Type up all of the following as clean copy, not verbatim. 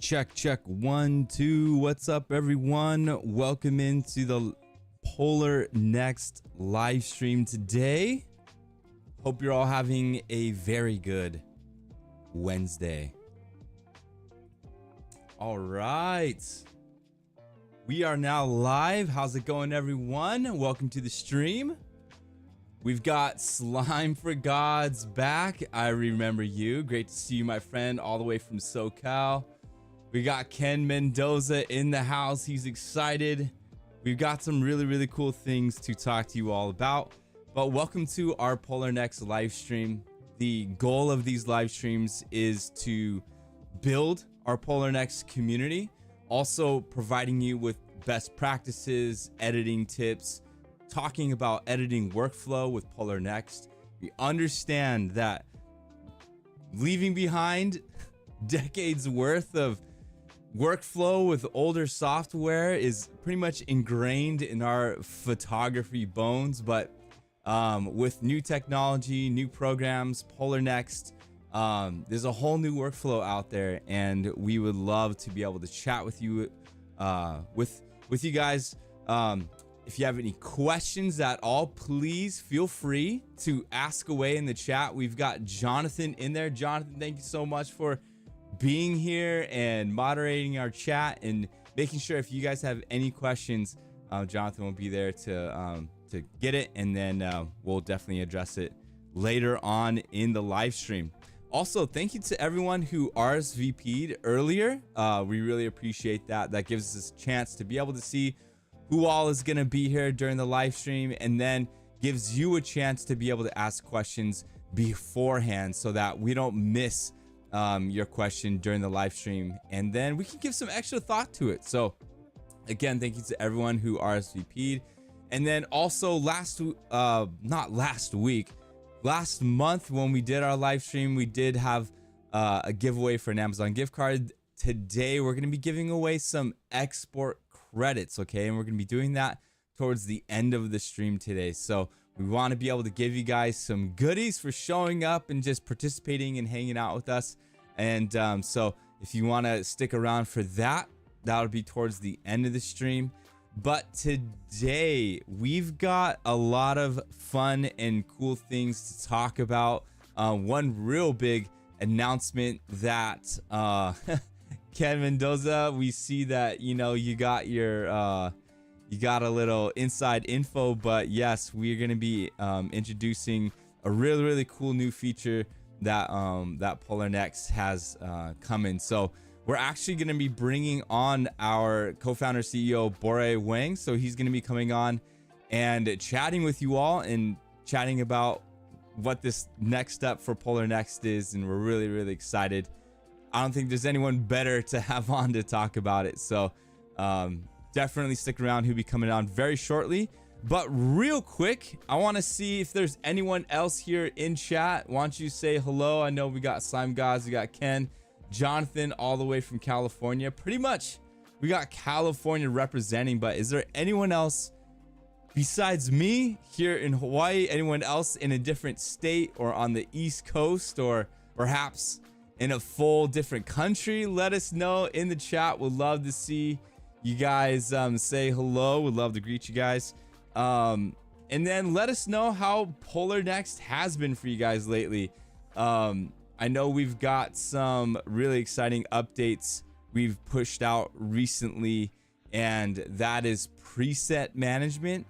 Check 1 2. What's up, everyone? Welcome into the Polarr Next live stream today. Hope you're all having a very good Wednesday. All right, we are now live. How's it going, everyone? Welcome to the stream. We've got Slime for Gods back. I remember you. Great to see you, my friend, all the way from SoCal. We got Ken Mendoza in the house. He's excited. We've got some really cool things to talk to you all about. But welcome to our Polarr Next live stream. The goal of these live streams is to build our Polarr Next community, also providing you with best practices, editing tips, talking about editing workflow with Polarr Next. We understand that leaving behind decades worth of workflow with older software is pretty much ingrained in our photography bones, but with new technology, new programs, Polarr Next, there's a whole new workflow out there, and we would love to be able to chat with you, with you guys. If you have any questions at all, please feel free to ask away in the chat. We've got Jonathan in there. Jonathan, thank you so much for being here and moderating our chat and making sure if you guys have any questions, Jonathan will be there to get it, and then we'll definitely address it later on in the live stream. Also, thank you to everyone who RSVP'd earlier. We really appreciate that. That gives us a chance to be able to see who all is going to be here during the live stream, and then gives you a chance to be able to ask questions beforehand so that we don't miss your question during the live stream, and then we can give some extra thought to it. So again, thank you to everyone who RSVP'd. And then also last month when we did our live stream, we did have a giveaway for an Amazon gift card. Today we're going to be giving away some export credits, okay, and we're going to be doing that towards the end of the stream today. So we want to be able to give you guys some goodies for showing up and just participating and hanging out with us. And so if you want to stick around for that, that'll be towards the end of the stream. But today we've got a lot of fun and cool things to talk about. One real big announcement that Ken Mendoza, we see that, you know, you got your you got a little inside info, but yes, we're going to be introducing a really cool new feature that that Polarr Next has coming. So we're actually going to be bringing on our co-founder CEO Borui Wang. So he's going to be coming on and chatting with you all and chatting about what this next step for Polarr Next is, and we're really excited. I don't think there's anyone better to have on to talk about it. So definitely stick around. He'll be coming on very shortly. But real quick, I want to see if there's anyone else here in chat. Why don't you say hello? I know we got Slime Gods, we got Ken, Jonathan all the way from California. Pretty much we got California representing, but is there anyone else besides me here in Hawaii? Anyone else in a different state or on the East Coast, or perhaps in a full different country? Let us know in the chat. We'd love to see you guys say hello. We'd love to greet you guys. And then let us know how Polarr Next has been for you guys lately. I know we've got some really exciting updates we've pushed out recently, and that is preset management,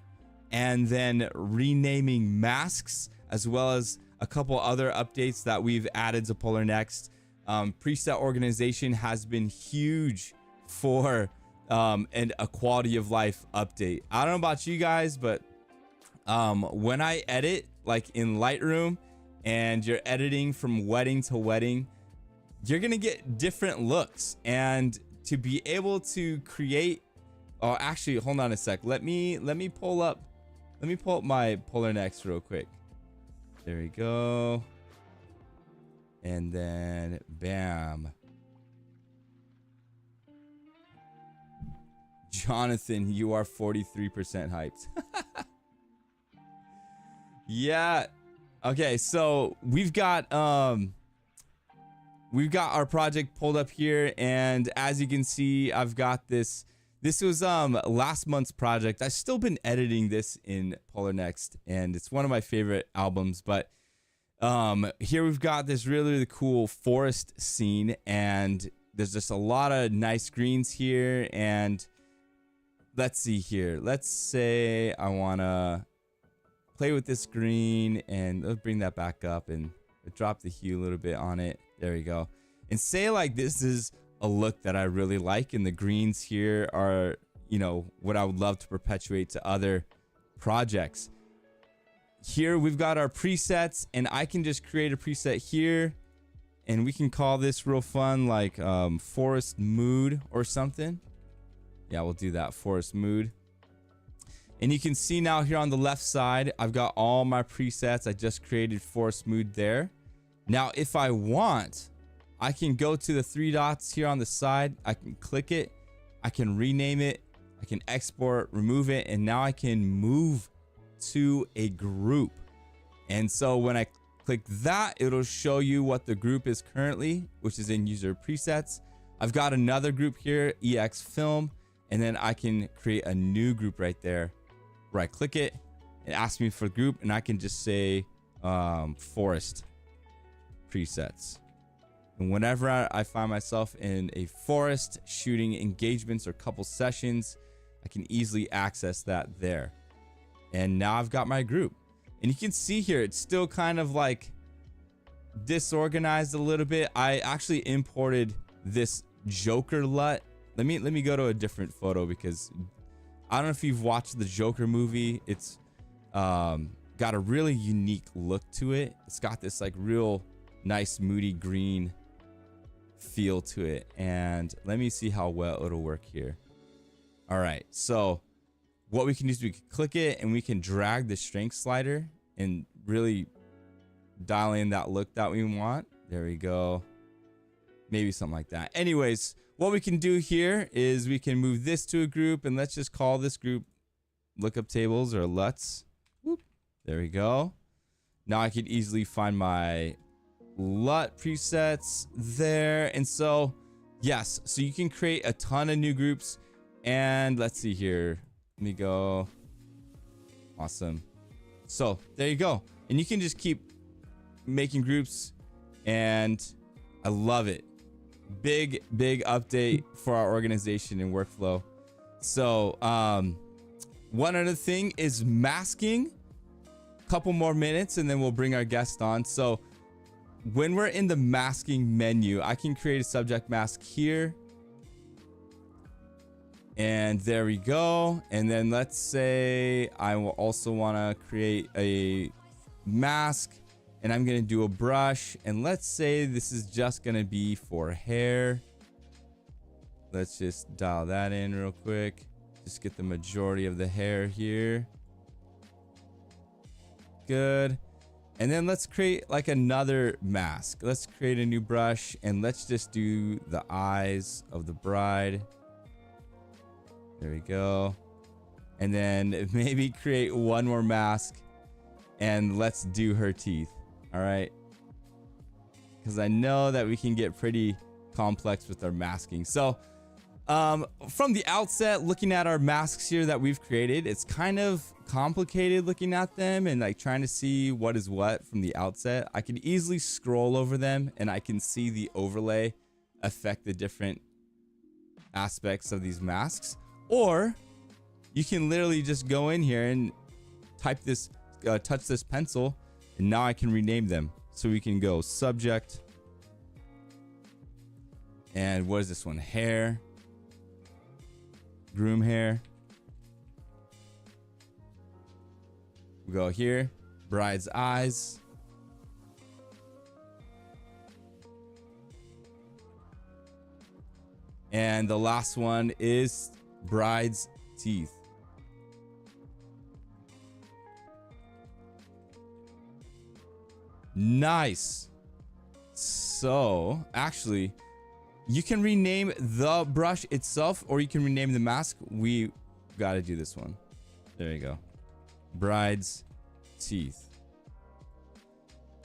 and then renaming masks, as well as a couple other updates that we've added to Polarr Next. Preset organization has been huge for and a quality of life update. I don't know about you guys, but when I edit like in Lightroom and you're editing from wedding to wedding, you're gonna get different looks. And to be able to create, oh, actually, hold on a sec. Let me pull up my Polarr Next real quick. There we go. And then bam. Jonathan, you are 43% hyped. Yeah. Okay, so we've got we've got our project pulled up here, and as you can see, I've got this. This was last month's project. I've still been editing this in Polarr Next, and it's one of my favorite albums. But here we've got this really cool forest scene, and there's just a lot of nice greens here. And let's see here. Let's say I wanna play with this green, and let's bring that back up and drop the hue a little bit on it. There we go. And say like this is a look that I really like, and the greens here are, you know, what I would love to perpetuate to other projects. Here we've got our presets, and I can just create a preset here, and we can call this real fun, like forest mood or something. Yeah, we'll do that, forest mood. And you can see now here on the left side, I've got all my presets. I just created forest mood there. Now, if I want, I can go to the three dots here on the side. I can click it. I can rename it. I can export, remove it. And now I can move to a group. And so when I click that, it'll show you what the group is currently, which is in user presets. I've got another group here, EX film. And then I can create a new group right there where I click it. It asks me for group, and I can just say forest presets. And whenever I find myself in a forest shooting engagements or couple sessions, I can easily access that there. And now I've got my group. And you can see here, it's still kind of like disorganized a little bit. I actually imported this Joker LUT. Let me go to a different photo, because I don't know if you've watched the Joker movie. It's got a really unique look to it. It's got this like real nice moody green feel to it. And let me see how well it'll work here. All right, so what we can do is we can click it, and we can drag the strength slider and really dial in that look that we want. There we go. Maybe something like that. Anyways, what we can do here is we can move this to a group, and let's just call this group lookup tables or LUTs. Whoop. There we go. Now I can easily find my LUT presets there. And so, yes, so you can create a ton of new groups. And let's see here. Let me go. Awesome. So there you go. And you can just keep making groups, and I love it. Big update for our organization and workflow. So one other thing is masking. Couple more minutes, and then we'll bring our guest on. So when we're in the masking menu, I can create a subject mask here, and there we go. And then let's say I will also want to create a mask, and I'm going to do a brush, and let's say this is just going to be for hair. Let's just dial that in real quick. Just get the majority of the hair here. Good. And then let's create like another mask. Let's create a new brush, and let's just do the eyes of the bride. There we go. And then maybe create one more mask, and let's do her teeth. All right, because I know that we can get pretty complex with our masking. So from the outset, looking at our masks here that we've created, it's kind of complicated looking at them and like trying to see what is what from the outset. I can easily scroll over them, and I can see the overlay affect the different aspects of these masks. Or you can literally just go in here and type this, touch this pencil, and now I can rename them. So we can go subject, and what is this one? Hair, groom hair. We go here, bride's eyes. And the last one is bride's teeth. Nice. So actually, you can rename the brush itself, or you can rename the mask. We got to do this one. There you go. Bride's teeth.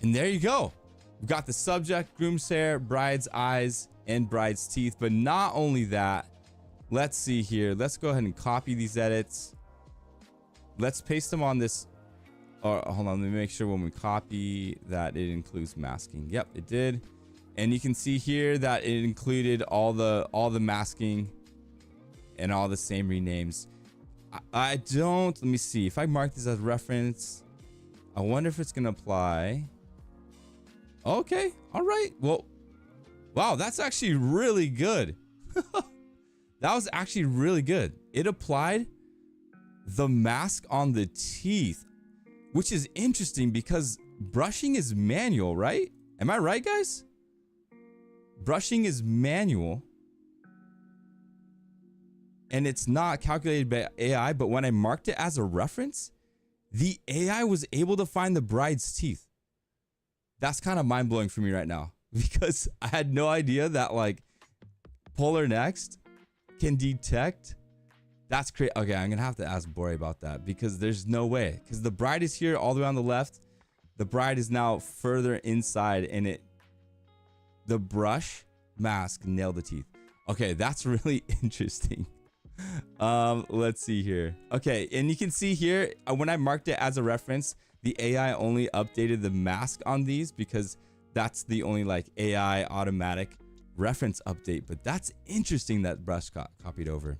And there you go. We've got the subject, groom's hair, bride's eyes, and bride's teeth. But not only that, let's see here. Let's go ahead and copy these edits. Let's paste them on this. Oh, hold on, let me make sure when we copy that it includes masking. Yep, it did. And you can see here that it included all the masking and all the same renames. I don't, let me see. If I mark this as reference, I wonder if it's gonna apply. Okay, all right. Well, wow, that's actually really good. That was actually really good. It applied the mask on the teeth, which is interesting because brushing is manual, right? Am I right, guys? Brushing is manual and it's not calculated by AI, but when I marked it as a reference, the AI was able to find the bride's teeth. That's kind of mind-blowing for me right now because I had no idea that like Polarr Next can detect. That's crazy. Okay, I'm gonna have to ask Borui about that because there's no way, because the bride is here all the way on the left. The bride is now further inside and the brush mask nailed the teeth. Okay, that's really interesting. Let's see here. Okay, and you can see here when I marked it as a reference, the AI only updated the mask on these because that's the only like AI automatic reference update. But that's interesting that brush got copied over.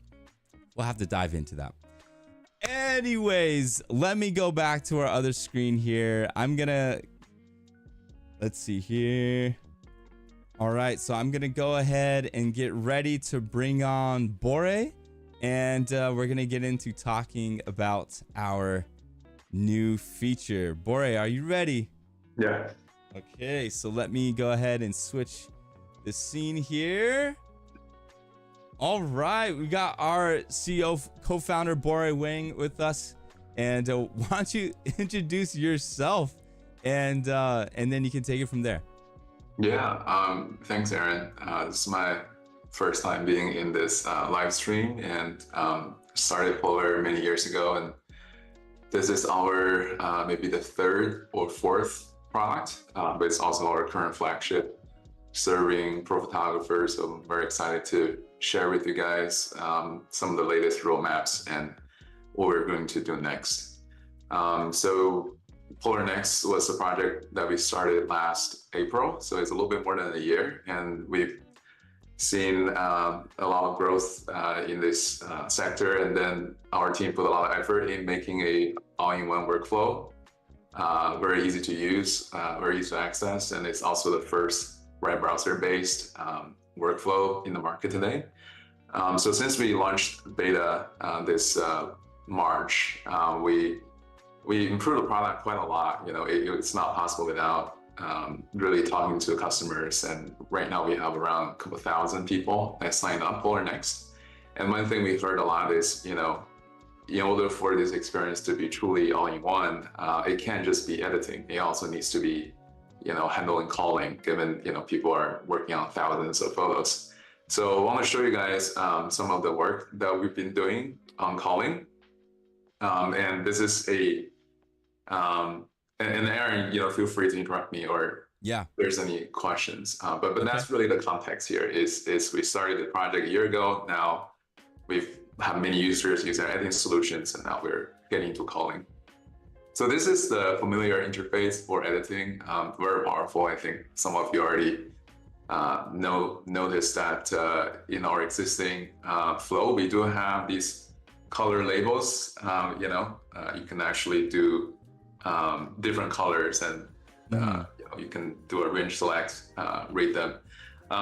We'll have to dive into that. Anyways, let me go back to our other screen here. Let's see here. All right, so I'm gonna go ahead and get ready to bring on Borui, and we're gonna get into talking about our new feature. Borui, are you ready? Yeah. Okay, so let me go ahead and switch the scene here. All right, we got our CEO, co-founder Borui Wang with us, and why don't you introduce yourself, and then you can take it from there. Yeah. Thanks, Aaron. This is my first time being in this live stream, and started Polarr many years ago, and this is our maybe the third or fourth product, but it's also our current flagship, serving pro photographers. So I'm very excited to share with you guys some of the latest roadmaps and what we're going to do next. So Polarr Next was a project that we started last April, so it's a little bit more than a year, and we've seen a lot of growth in this sector, and then our team put a lot of effort in making a all-in-one workflow, very easy to use, very easy to access, and it's also the first web browser-based workflow in the market today. So since we launched beta this March, we improved the product quite a lot. You know, it's not possible without really talking to customers. And right now we have around a couple thousand people that signed up Polarr Next. And one thing we've heard a lot is, you know, in order for this experience to be truly all-in-one, it can't just be editing. It also needs to be, you know, handling culling, given, you know, people are working on thousands of photos. So I want to show you guys some of the work that we've been doing on culling. And this is and Aaron, you know, feel free to interrupt me or if there's any questions. But that's really the context here is we started the project a year ago. Now we've had many users using our editing solutions, and now we're getting into culling. So this is the familiar interface for editing, very powerful. I think some of you already noticed that in our existing flow, we do have these color labels. You know, you can actually do different colors, and you know, you can do a range select, read them.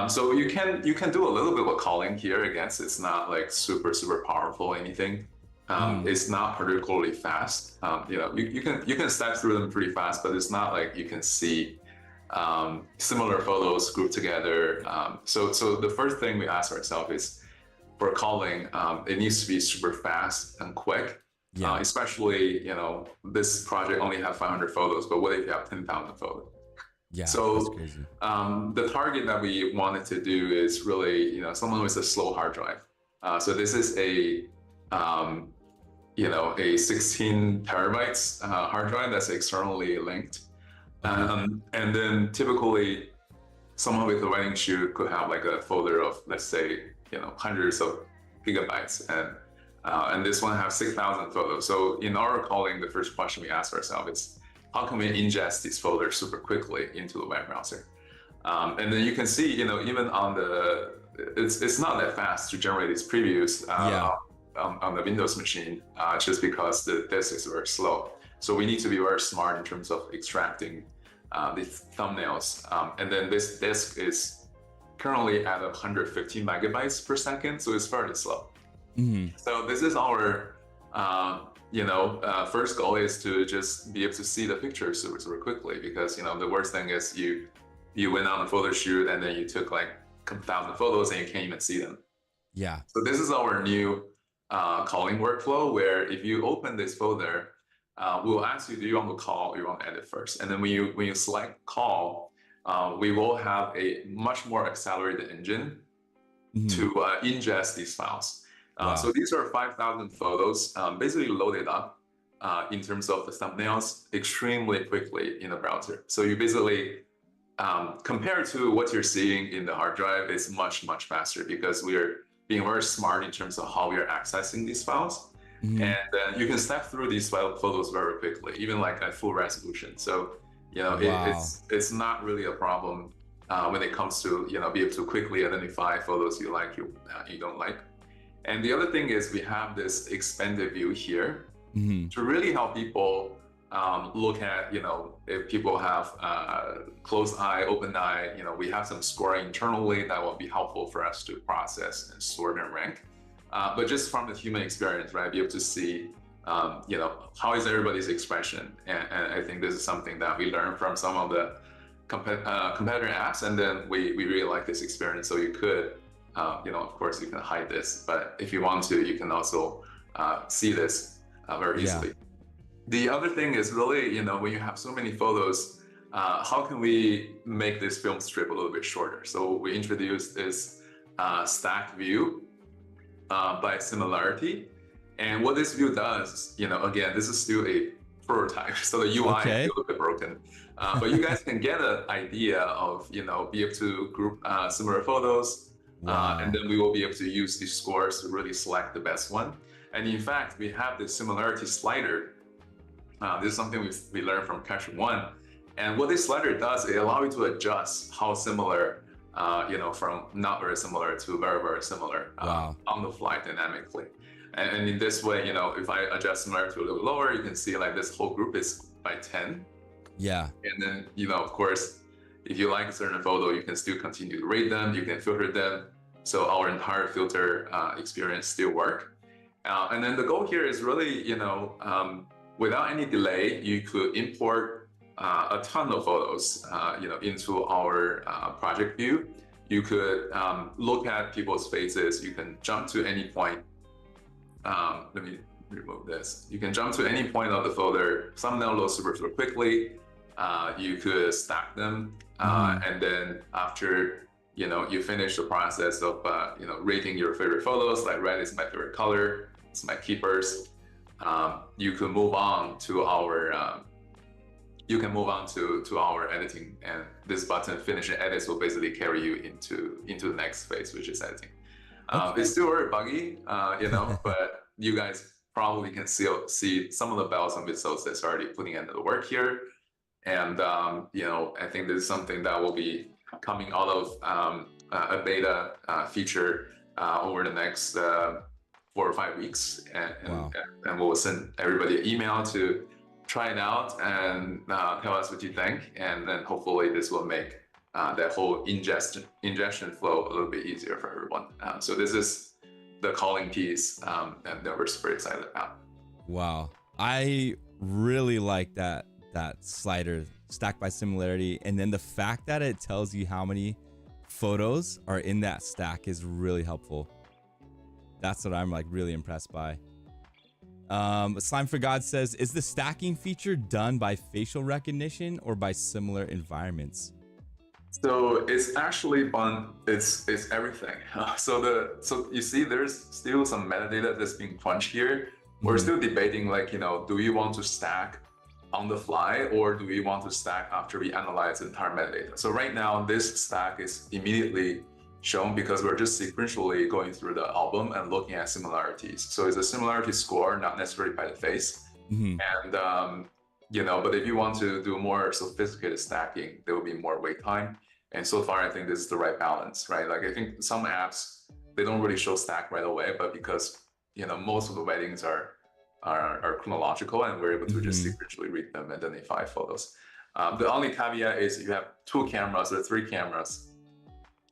So you can do a little bit of culling here. I guess it's not like super powerful or anything. It's not particularly fast. You know, you can step through them pretty fast, but it's not like you can see similar photos grouped together. So the first thing we ask ourselves is, for culling, it needs to be super fast and quick. Especially, you know, this project only has 500 photos, but what if you have 10,000 photos? So that's crazy. The target that we wanted to do is really, you know, someone with a slow hard drive. So this is a you know, a 16 terabytes hard drive that's externally linked. Okay. And then typically someone with a wedding shoot could have like a folder of, let's say, hundreds of gigabytes, and this one has 6,000 photos. So in our calling, the first question we ask ourselves is, how can we ingest these folders super quickly into the web browser? And then you can see, even on it's not that fast to generate these previews Yeah. on the Windows machine, just because the disk is very slow. So we need to be very smart in terms of extracting these thumbnails. And then this disk is currently at 115 megabytes per second, so it's fairly slow. So this is our, first goal is to just be able to see the pictures super quickly, because the worst thing is you went on a photo shoot and then you took like a couple thousand photos and you can't even see them. Yeah. So this is our new calling workflow, where if you open this folder, we'll ask you, do you want to call or you want to edit first? And then when you select call, we will have a much more accelerated engine to ingest these files. Wow. So these are 5,000 photos, basically loaded up in terms of the thumbnails extremely quickly in the browser. So you basically, compared to what you're seeing in the hard drive, is much faster, because we're being very smart in terms of how we are accessing these files. And you can step through these photos very quickly, even like at full resolution. So it's not really a problem when it comes to be able to quickly identify photos you like, you don't like. And the other thing is we have this expanded view here to really help people look at, if people have closed eye, open eye, we have some scoring internally that will be helpful for us to process and sort and rank. But just from the human experience, right, be able to see, how is everybody's expression? And I think this is something that we learned from some of the competitor apps, and then we really like this experience. So you could, of course, you can hide this, but if you want to, you can also see this very easily. The other thing is really, when you have so many photos, how can we make this film strip a little bit shorter? So we introduced this stacked view by similarity. And what this view does, again, this is still a prototype, so the UI is still a little bit broken. But you guys can get an idea of, be able to group similar photos, and then we will be able to use these scores to really select the best one. And in fact, we have this similarity slider. This is something we learned from Capture One. And what this slider does, it allows you to adjust how similar, from not very similar to very similar on the fly dynamically. And in this way, if I adjust similarity a little lower, you can see like this whole group is by 10. Yeah. And then, of course, if you like a certain photo, you can still continue to rate them, you can filter them. So our entire filter experience still work. And then the goal here is really, without any delay, you could import a ton of photos, into our project view. You could look at people's faces. You can jump to any point. Let me remove this. You can jump to any point of the folder. Thumbnail loads super quickly. You could stack them, and then after you finish the process of rating your favorite photos, like red is my favorite color, it's my keepers. You can move on to our to our editing, and this button finish and edits will basically carry you into the next phase, which is editing. It's still very buggy, but you guys probably can see some of the bells and whistles that's already putting into the work here. And I think this is something that will be coming out of a beta feature over the next 4 or 5 weeks, and we'll send everybody an email to try it out and tell us what you think, and then hopefully this will make that whole ingestion flow a little bit easier for everyone. So this is the calling piece, and that we're super excited about. Wow, I really like that slider, stack by similarity, and then the fact that it tells you how many photos are in that stack is really helpful. That's what I'm like really impressed by. Slime for God says, is the stacking feature done by facial recognition or by similar environments? So it's actually it's everything. So you see, there's still some metadata that's being crunched here. We're still debating, like, do you want to stack on the fly, or do we want to stack after we analyze the entire metadata? So right now, this stack is immediately shown because we're just sequentially going through the album and looking at similarities. So it's a similarity score, not necessarily by the face. And but if you want to do more sophisticated stacking, there will be more wait time. And so far, I think this is the right balance, right? Like I think some apps, they don't really show stack right away, but because most of the weddings are chronological, and we're able to just sequentially read them, identify photos. The only caveat is you have 2 cameras or 3 cameras,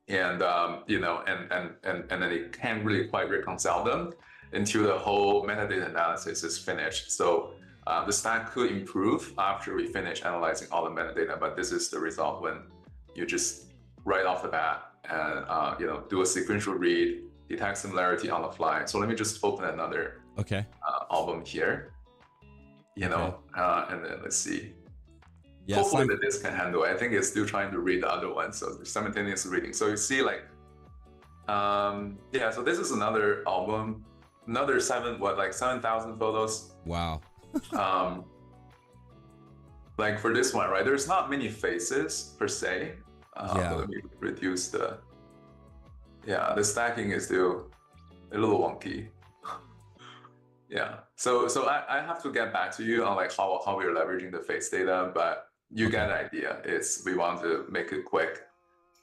and and then you can't really quite reconcile them until the whole metadata analysis is finished. So the stack could improve after we finish analyzing all the metadata, but this is the result when you just right off the bat and do a sequential read, detect similarity on the fly. So let me just open another album here, and then let's see. Yeah, hopefully the disk can handle it. I think it's still trying to read the other one, so there's simultaneous reading. So you see, like, so this is another album, another 7,000 photos. Wow. Like for this one, right? There's not many faces per se. But let me reduce the. Yeah, the stacking is still a little wonky. Yeah, so I have to get back to you on like how we're leveraging the face data, but you get the idea. It's we want to make it quick,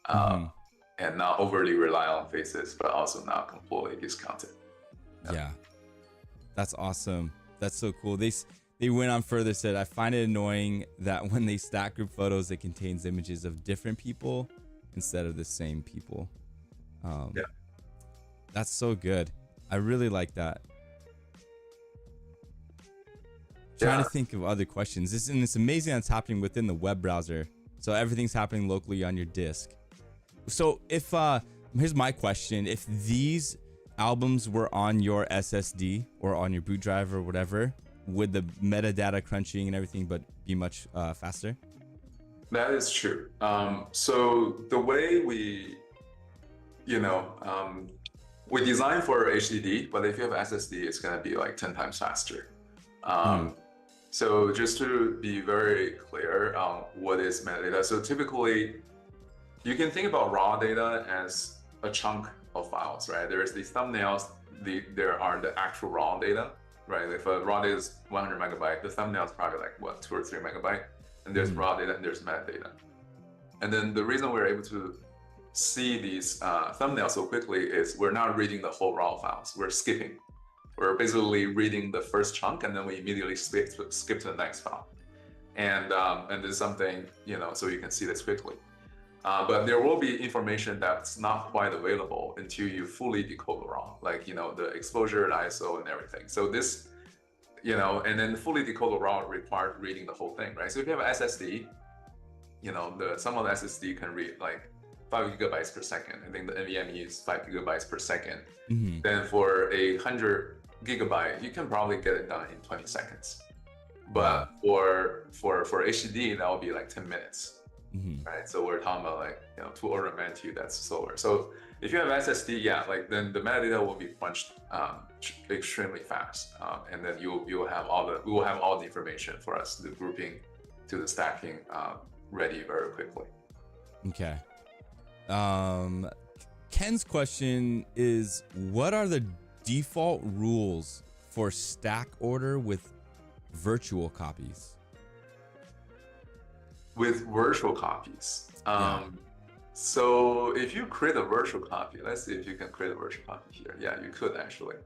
and not overly rely on faces, but also not completely discount it. Yeah, that's awesome. That's so cool. They went on further, said, I find it annoying that when they stack group photos, it contains images of different people instead of the same people. That's so good. I really like that. Trying to think of other questions. It's amazing that's happening within the web browser. So everything's happening locally on your disk. So if here's my question: if these albums were on your SSD or on your boot drive or whatever, would the metadata crunching and everything but be much faster? That is true. So the way we design for HDD, but if you have SSD, it's going to be like 10 times faster. So just to be very clear on what is metadata. So typically, you can think about raw data as a chunk of files, right? There's these thumbnails, there are the actual raw data, right? If a raw data is 100 megabyte, the thumbnail is probably like 2 or 3 megabyte, and there's raw data and there's metadata. And then the reason we're able to see these thumbnails so quickly is we're not reading the whole raw files. We're skipping. We're basically reading the first chunk, and then we immediately skip to the next file. And there's something, so you can see this quickly. But there will be information that's not quite available until you fully decode the raw, like, the exposure, the ISO, and everything. So this, and then fully decode the raw requires reading the whole thing, right? So if you have an SSD, some of the SSD can read like 5 gigabytes per second. I think the NVMe is 5 gigabytes per second. Then for 100 gigabyte, you can probably get it done in 20 seconds. But for HDD, that will be like 10 minutes. Right, so we're talking about like 2 order of magnitude that's slower. So if you have SSD, then the metadata will be punched extremely fast, and then we will have all the information for us, the grouping to the stacking, ready very quickly. Okay. Ken's question is, what are the default rules for stack order with virtual copies? With virtual copies. So if you create a virtual copy, let's see if you can create a virtual copy here. Yeah, you could actually.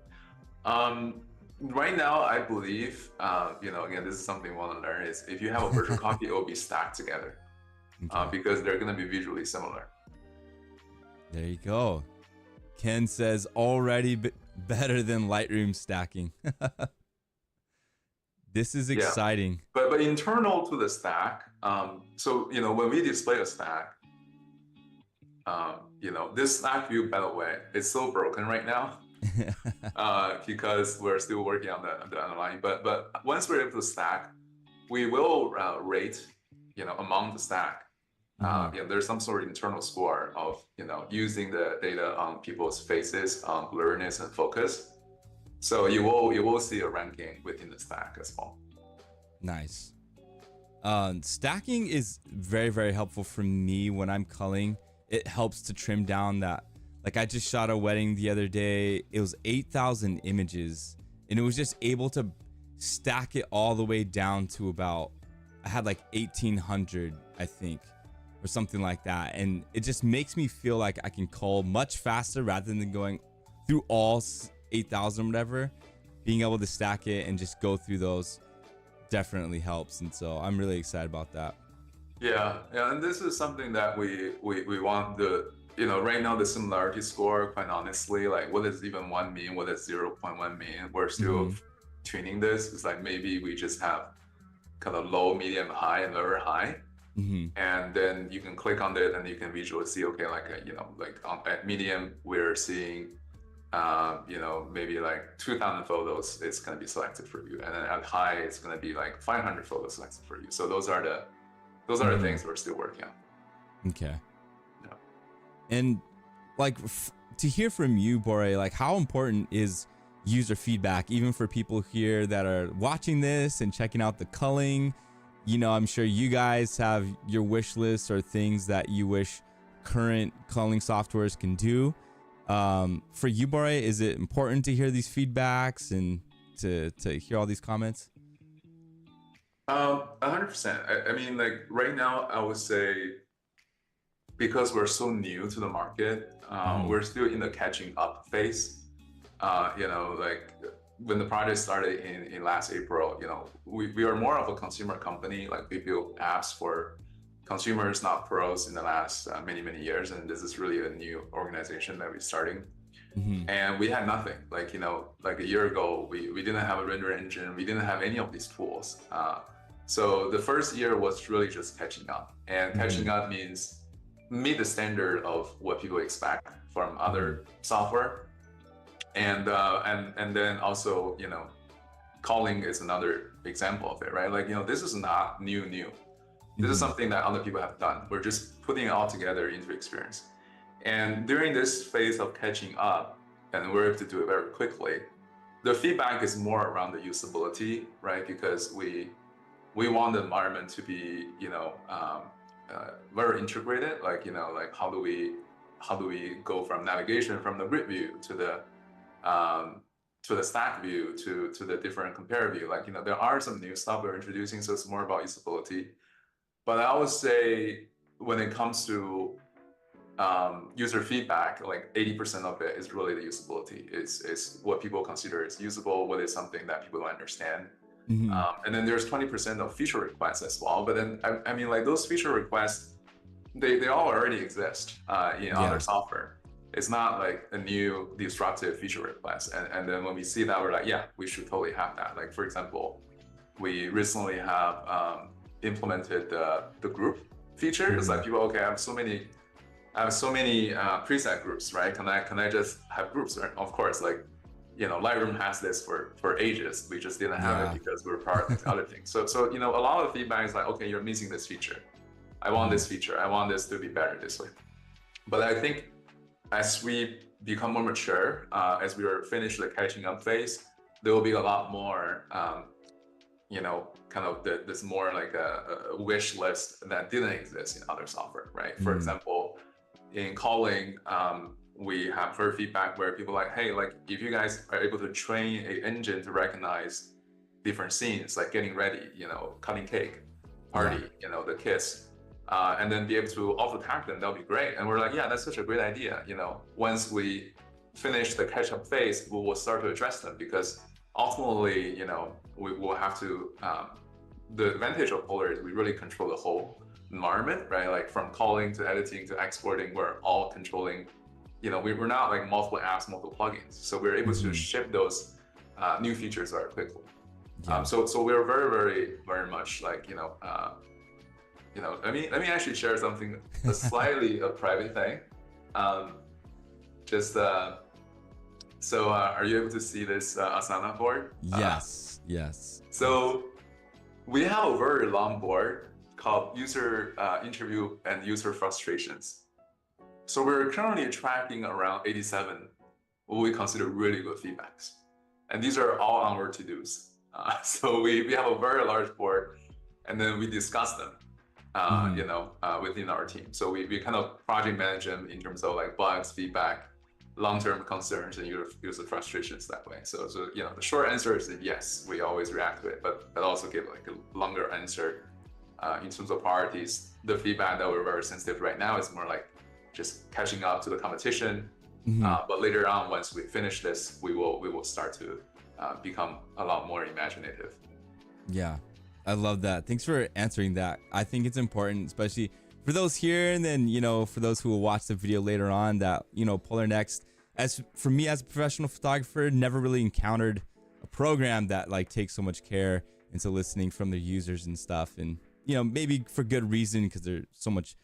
Right now, I believe, again, this is something we want to learn, is if you have a virtual copy, it will be stacked together, because they're going to be visually similar. There you go. Ken says already better than Lightroom stacking. This is exciting. But internal to the stack, so when we display a stack, this stack view, by the way, is so broken right now because we're still working on the underlying. But once we're able to stack, we will rate among the stack. There's some sort of internal score of using the data on people's faces, on blurriness and focus. So you will see a ranking within the stack as well. Nice. Stacking is very, very helpful for me when I'm culling. It helps to trim down that. Like, I just shot a wedding the other day. It was 8,000 images, and it was just able to stack it all the way down to about, I had like 1,800, I think, or something like that. And it just makes me feel like I can cull much faster rather than going through all 8,000 whatever. Being able to stack it and just go through those definitely helps, and so I'm really excited about that. Yeah, and this is something that we want the, right now the similarity score, quite honestly, like what does even 1 mean, what does 0.1 mean? We're still tuning this. It's like maybe we just have kind of low, medium, high, and very high. And then you can click on it and you can visually see, okay, like, at medium, we're seeing maybe like 2,000 photos is going to be selected for you, and then at high it's going to be like 500 photos selected for you. So those are the things we're still working on. Okay. Yeah. And like to hear from you, Borui, like how important is user feedback, even for people here that are watching this and checking out the culling? I'm sure you guys have your wish list or things that you wish current culling softwares can do. For you, Borui, is it important to hear these feedbacks and to hear all these comments? 100%. I mean, like right now, I would say because we're so new to the market, we're still in the catching up phase. Like when the project started in last April, we are more of a consumer company. Like we build apps for consumers, not pros, in the last many years, and this is really a new organization that we're starting. And we had nothing. Like like a year ago, we didn't have a render engine, we didn't have any of these tools. So the first year was really just catching up, and catching up means meet the standard of what people expect from other software, and then also Culling is another example of it, right? Like this is not new. This is something that other people have done. We're just putting it all together into experience. And during this phase of catching up, and we're able to do it very quickly, the feedback is more around the usability, right? Because we want the environment to be, very integrated. Like, like how do we go from navigation from the grid view to the stack view to the different compare view? Like, there are some new stuff we're introducing, so it's more about usability. But I would say when it comes to user feedback, like 80% of it is really the usability. It's what people consider is usable, what is something that people don't understand. And then there's 20% of feature requests as well. But then, I mean, like those feature requests, they all already exist in other software. It's not like a new disruptive feature request. And then when we see that, we're like, yeah, we should totally have that. Like, for example, we recently have implemented the group feature. It's like people, okay, I have so many preset groups, right? Can I just have groups? Right? Of course, like Lightroom has this for ages. We just didn't have it because we're prioritizing other things. So a lot of feedback is like, okay, you're missing this feature. I want this feature. I want this to be better this way. But I think as we become more mature, as we are finished the catching up phase, there will be a lot more kind of this more like a wish list that didn't exist in other software, right? For example, in Culling, we have heard feedback where people are like, hey, like if you guys are able to train an engine to recognize different scenes, like getting ready, cutting cake, party, the kiss, and then be able to also tag them, that'll be great. And we're like, yeah, that's such a great idea. Once we finish the catch-up phase, we will start to address them, because ultimately, we will have to, the advantage of Polarr is we really control the whole environment, right? Like from calling to editing to exporting, we're all controlling, we're not like multiple apps, multiple plugins. So we're able to ship those new features very quickly. So we're very much like, let me actually share something, a slightly a private thing. So are you able to see this Asana board? Yes. So we have a very long board called user interview and user frustrations. So we're currently tracking around 87 what we consider really good feedbacks. And these are all on our to-dos. So we have a very large board, and then we discuss them, within our team. So we kind of project manage them in terms of like bugs, feedback, long-term concerns, and user frustrations that way. So the short answer is that yes, we always react to it, but also give like a longer answer in terms of priorities. The feedback that we're very sensitive right now is more like just catching up to the competition. But later on, once we finish this, we will start to become a lot more imaginative. Yeah, I love that. Thanks for answering that. I think it's important, especially for those here, and then for those who will watch the video later on, that Polarr Next, as for me as a professional photographer, never really encountered a program that like takes so much care into listening from their users and stuff, and maybe for good reason, because they're so much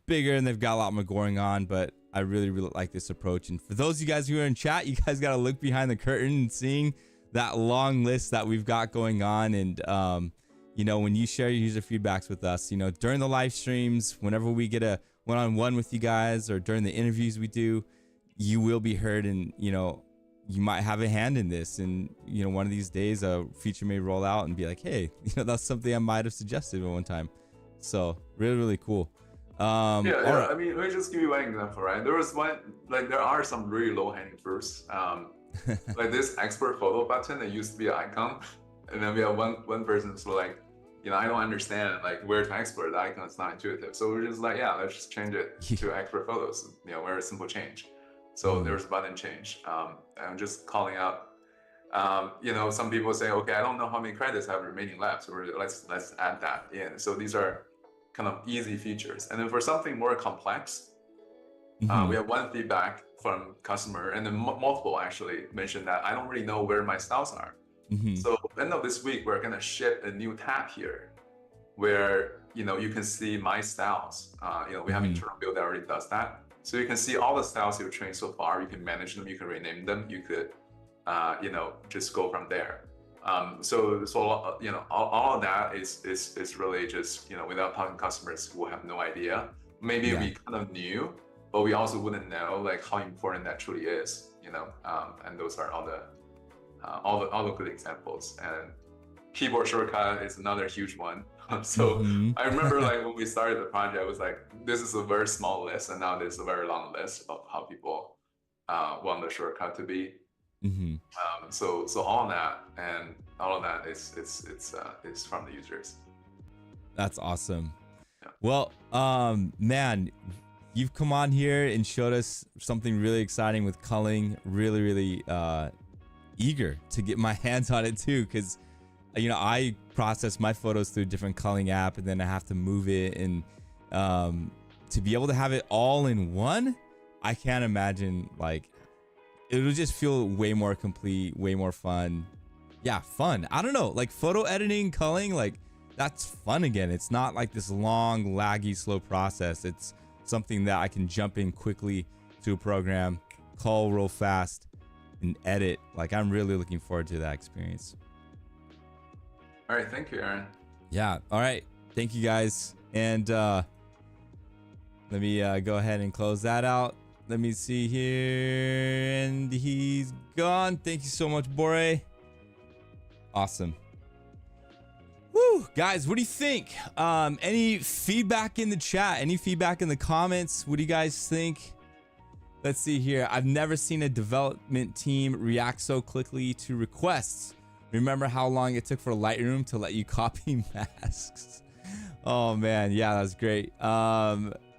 bigger and they've got a lot more going on. But I really like this approach. And for those of you guys who are in chat, you guys got to look behind the curtain and seeing that long list that we've got going on. And when you share your user feedbacks with us, during the live streams, whenever we get a one-on-one with you guys, or during the interviews we do, you will be heard, and you might have a hand in this. And one of these days a feature may roll out and be like, hey, that's something I might have suggested at one time. So really cool. Right. I mean, let me just give you one example, right? There was one, like there are some really low-hanging fruits, like this export photo button that used to be an icon, and then we have one person who's like, I don't understand like where to export. The icon is not intuitive. So we're just like, yeah, let's just change it to export photos. Very simple change. So there's a button change. I'm just calling out. Some people say, okay, I don't know how many credits I have remaining left, so let's add that in. So these are kind of easy features. And then for something more complex, we have one feedback from customer, and then multiple actually mentioned that I don't really know where my styles are. So end of this week, we're gonna ship a new tab here where you can see my styles. We have internal build that already does that. So you can see all the styles you've trained so far. You can manage them, you can rename them, you could just go from there. So all of that is really just without talking to customers who have no idea. Maybe we kind of knew, but we also wouldn't know like how important that truly is. And those are all the good examples. And keyboard shortcut is another huge one. So I remember like when we started the project, I was like, this is a very small list, and now there's a very long list of how people want the shortcut to be. So all of that is from the users. That's awesome. Yeah. Well, man, you've come on here and showed us something really exciting with culling. Really eager to get my hands on it too, because I process my photos through a different culling app, and then I have to move it, and to be able to have it all in one, I can't imagine. Like, it'll just feel way more complete, way more fun. Yeah, fun. I don't know, like photo editing, culling, like that's fun again. It's not like this long, laggy, slow process. It's something that I can jump in quickly to a program, cull real fast, and edit. Like, I'm really looking forward to that experience. All right, thank you, Aaron. Yeah, all right, thank you guys. And let me go ahead and close that out. Let me see here, and he's gone. Thank you so much, Borui. Awesome. Woo, guys, what do you think? Any feedback in the chat? Any feedback in the comments? What do you guys think? Let's see here. I've never seen a development team react so quickly to requests. Remember how long it took for Lightroom to let you copy masks? Oh man, yeah, that's great.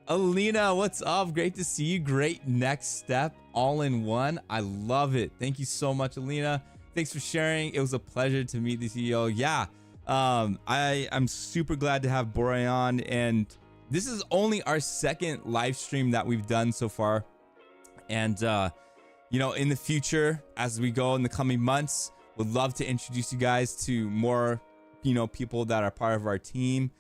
Alina, what's up? Great to see you. Great next step, all in one. I love it. Thank you so much, Alina. Thanks for sharing. It was a pleasure to meet the CEO. Yeah, I'm super glad to have Borui on, and this is only our second live stream that we've done so far. And in the future, as we go in the coming months, would love to introduce you guys to more, people that are part of our team.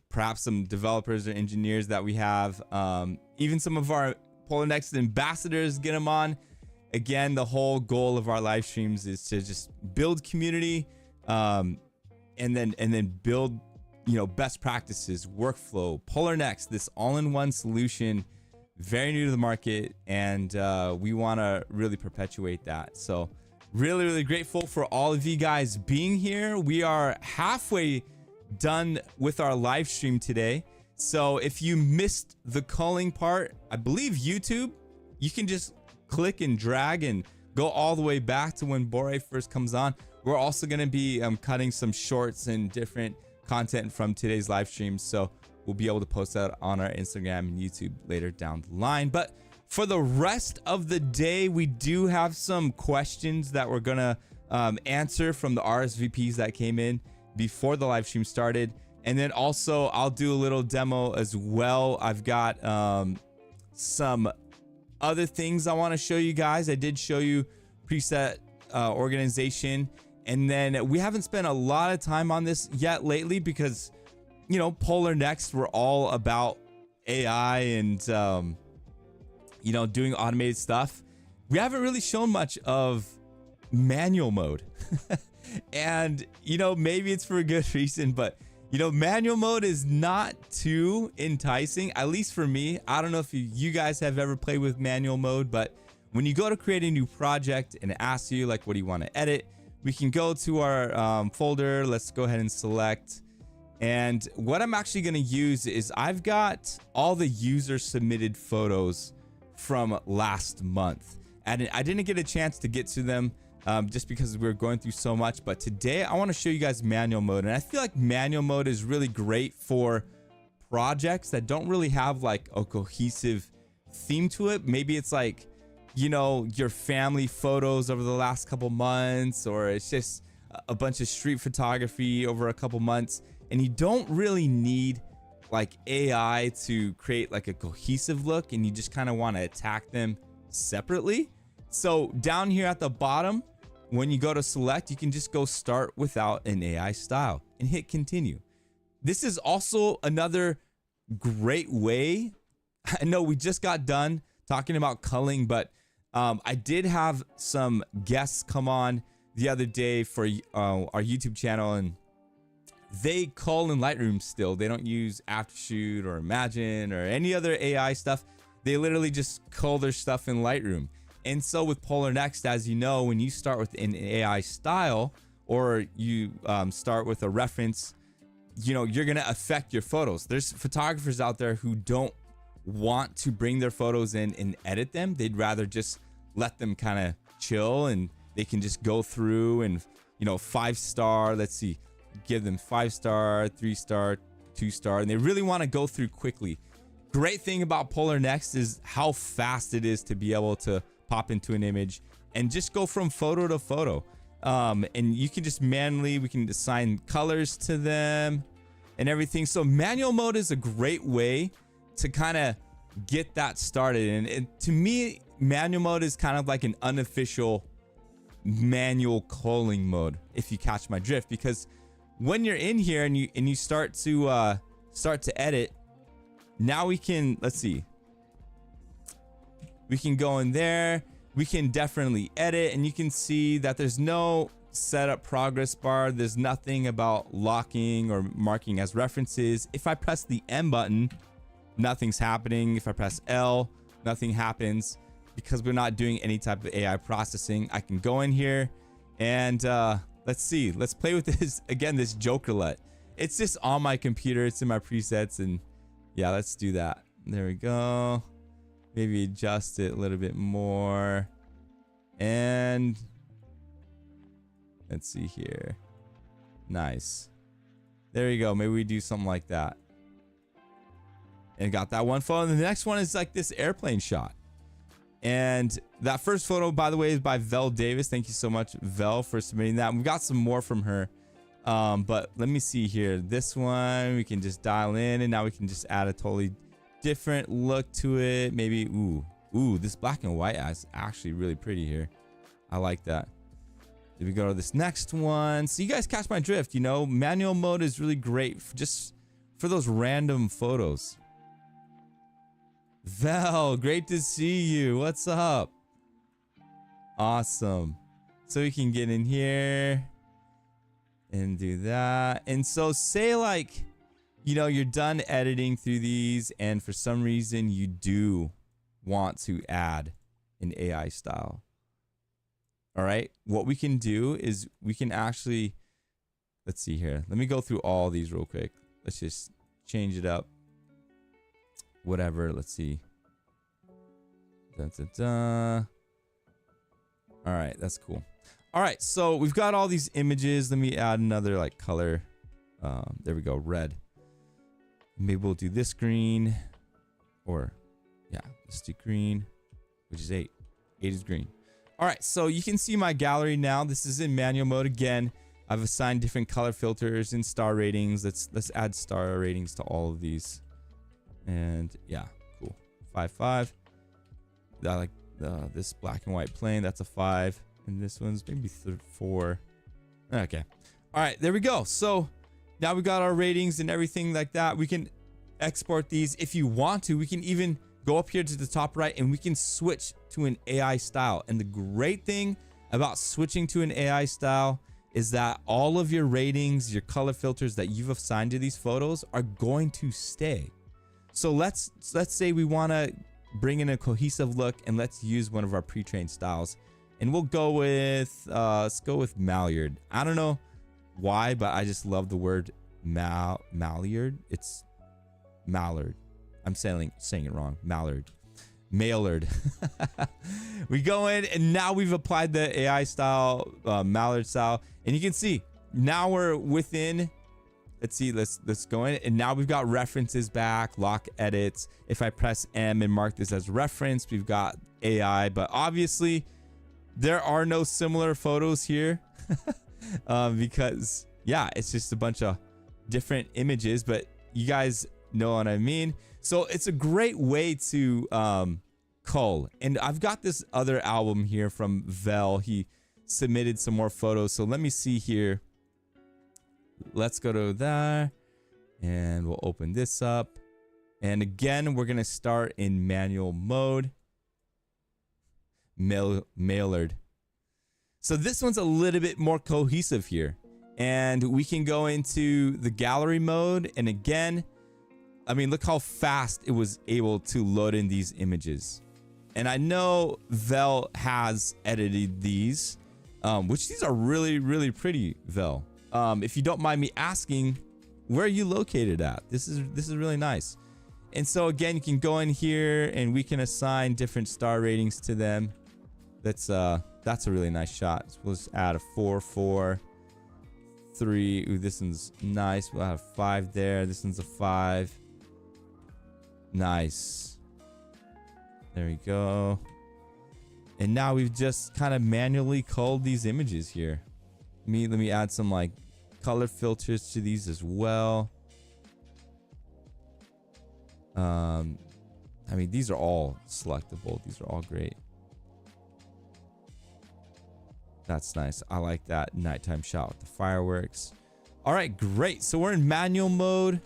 Perhaps some developers or engineers that we have, even some of our Polarr Next ambassadors, get them on. Again, the whole goal of our live streams is to just build community, and then build, best practices, workflow. Polarr Next, this all-in-one solution, very new to the market, and we want to really perpetuate that. So really grateful for all of you guys being here. We are halfway done with our live stream today. So if you missed the culling part, I believe YouTube, you can just click and drag and go all the way back to when Borui first comes on. We're also going to be cutting some shorts and different content from today's live stream. So we'll be able to post that on our Instagram and YouTube later down the line. But for the rest of the day, we do have some questions that we're going to answer from the RSVPs that came in before the live stream started. And then also I'll do a little demo as well. I've got some other things I want to show you guys. I did show you preset organization, and then we haven't spent a lot of time on this yet lately because, you know, Polarr Next, we're all about AI and you know, doing automated stuff. We haven't really shown much of manual mode. And you know, maybe it's for a good reason, but you know, manual mode is not too enticing, at least for me. I don't know if you guys have ever played with manual mode, but when you go to create a new project and it asks you like, what do you want to edit? We can go to our folder. Let's go ahead and select. And what I'm actually going to use is I've got all the user submitted photos from last month. And I didn't get a chance to get to them just because we were going through so much. But today I want to show you guys manual mode. And I feel like manual mode is really great for projects that don't really have like a cohesive theme to it. Maybe it's like, you know, your family photos over the last couple months, or it's just a bunch of street photography over a couple months. And you don't really need like AI to create like a cohesive look, and you just kind of want to attack them separately. So down here at the bottom, when you go to select, you can just go start without an AI style and hit continue. This is also another great way. I know we just got done talking about culling, but I did have some guests come on the other day for our YouTube channel, and they cull in Lightroom still. They don't use Aftershoot or Imagine or any other AI stuff. They literally just cull their stuff in Lightroom. And so with Polarr Next, as you know, when you start with an AI style, or you start with a reference, you know, you're going to affect your photos. There's photographers out there who don't want to bring their photos in and edit them. They'd rather just let them kind of chill, and they can just go through and, you know, 5-star, let's see, give them 5-star, 3-star, 2-star, and they really want to go through quickly. Great thing about Polarr Next is how fast it is to be able to pop into an image and just go from photo to photo. And you can just manually, we can assign colors to them and everything. So manual mode is a great way to kind of get that started. And to me, manual mode is kind of like an unofficial manual culling mode, if you catch my drift, because when you're in here and you start to edit, now we can, let's see, we can go in there, we can definitely edit, and you can see that there's no setup progress bar. There's nothing about locking or marking as references. If I press the M button, nothing's happening. If I press L, nothing happens because we're not doing any type of AI processing. I can go in here and let's see, let's play with this again, this Jokerlet. It's just on my computer, it's in my presets, and yeah, let's do that. There we go. Maybe adjust it a little bit more. And let's see here. Nice. There you go. Maybe we do something like that. And got that one photo. And the next one is like this airplane shot. And that first photo, by the way, is by Vel Davis. Thank you so much, Vel, for submitting that. We got some more from her. But let me see here. This one, we can just dial in, and now we can just add a totally different look to it. Maybe, ooh, this black and white is actually really pretty here. I like that. Did we go to this next one? So you guys catch my drift, you know, manual mode is really great just for those random photos. Val, great to see you. What's up? Awesome. So we can get in here and do that. And so say like, you know, you're done editing through these, and for some reason you do want to add an AI style. All right, what we can do is we can actually, let's see here. Let me go through all these real quick. Let's just change it up. Whatever. Let's see. All right, that's cool. All right, so we've got all these images. Let me add another like color. There we go, red. Maybe we'll do this green, or yeah, let's do green, which is 8. 8 is green. All right, so you can see my gallery now. This is in manual mode again. I've assigned different color filters and star ratings. Let's add star ratings to all of these. And yeah, cool. 5, 5. I like this black and white plain. That's a 5. And this one's maybe 4. Okay. All right, there we go. So now we got our ratings and everything like that. We can export these if you want to. We can even go up here to the top right and we can switch to an AI style. And the great thing about switching to an AI style is that all of your ratings, your color filters that you've assigned to these photos are going to stay. So let's say we want to bring in a cohesive look, and let's use one of our pre-trained styles, and we'll go with let's go with Mallard. I don't know why, but I just love the word Mallard. It's Mallard. I'm saying it wrong. Mallard. We go in, and now we've applied the AI style, Mallard style, and you can see now we're within. Let's see, let's go in, and now we've got references back, lock edits. If I press M and mark this as reference, we've got AI, but obviously there are no similar photos here because yeah, it's just a bunch of different images, but you guys know what I mean. So it's a great way to cull. And I've got this other album here from Vel. He submitted some more photos. So let me see here. Let's go to there, and we'll open this up. And again, we're gonna start in manual mode. Mallard. So this one's a little bit more cohesive here, and we can go into the gallery mode. And again, I mean, look how fast it was able to load in these images. And I know Vel has edited these, which these are really, really pretty, Vel. If you don't mind me asking, where are you located at? This is really nice. And so again, you can go in here and we can assign different star ratings to them. That's a really nice shot. So we'll just add a 4, 4, 3. Ooh, this one's nice. We'll have 5 there. This one's a 5. Nice. There we go. And now we've just kind of manually culled these images here. Let me add some like color filters to these as well. I mean, these are all selectable. These are all great. That's nice. I like that nighttime shot with the fireworks. All right, great. So we're in manual mode.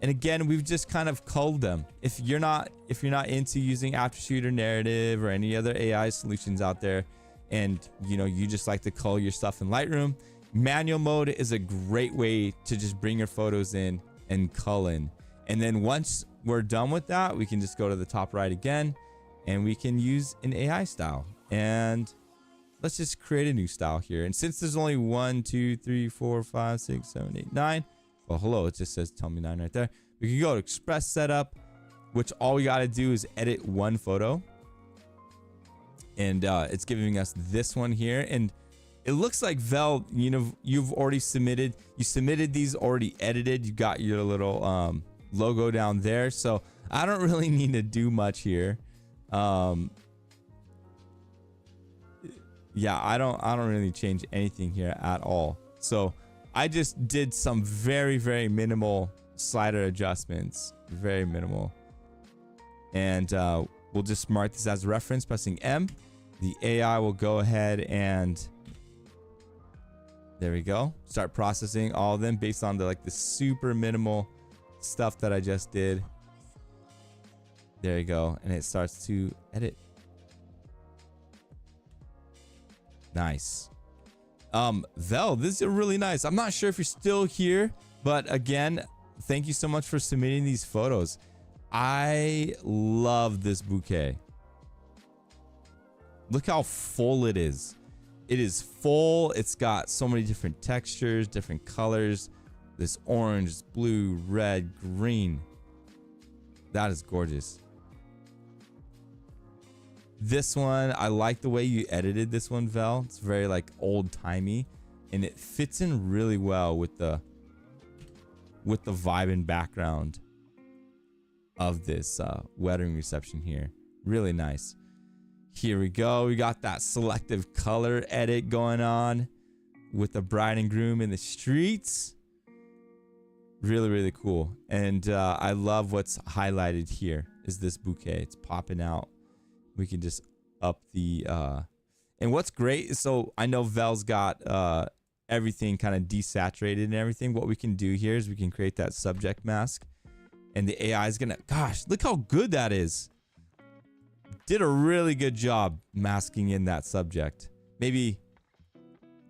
And again, we've just kind of culled them. If you're not into using Aftershoot or Narrative or any other AI solutions out there, and you just like to cull your stuff in Lightroom, manual mode is a great way to just bring your photos in and cull in. And then once we're done with that, we can just go to the top right again, and we can use an AI style. And let's just create a new style here. And since there's only 1, 2, 3, 4, 5, 6, 7, 8, 9. Well, hello, it just says tell me 9 right there. We can go to Express Setup, which all we got to do is edit one photo. And it's giving us this one here. And it looks like Vel, you've already submitted. You submitted these already edited. You got your little logo down there. So I don't really need to do much here. Yeah, I don't really change anything here at all. So I just did some very, very minimal slider adjustments. Very minimal. And we'll just mark this as a reference, pressing M. The AI will go ahead and there we go. Start processing all of them based on the super minimal stuff that I just did. There you go. And it starts to edit. Nice. Vel, this is really nice. I'm not sure if you're still here, but again, thank you so much for submitting these photos. I love this bouquet. Look how full it is. it is full. It's got so many different textures, different colors. This orange, blue, red, green. That is gorgeous. This one, I like the way you edited this one, Vel. It's very like old timey, and it fits in really well with the vibe and background of this wedding reception here. Really nice. Here we go. We got that selective color edit going on with the bride and groom in the streets. Really, really cool. And I love what's highlighted here is this bouquet. It's popping out. We can just up the and what's great is, so I know Vel's got everything kind of desaturated and everything. What we can do here is we can create that subject mask, and the AI is gonna, gosh, look how good that is. Did a really good job masking in that subject. Maybe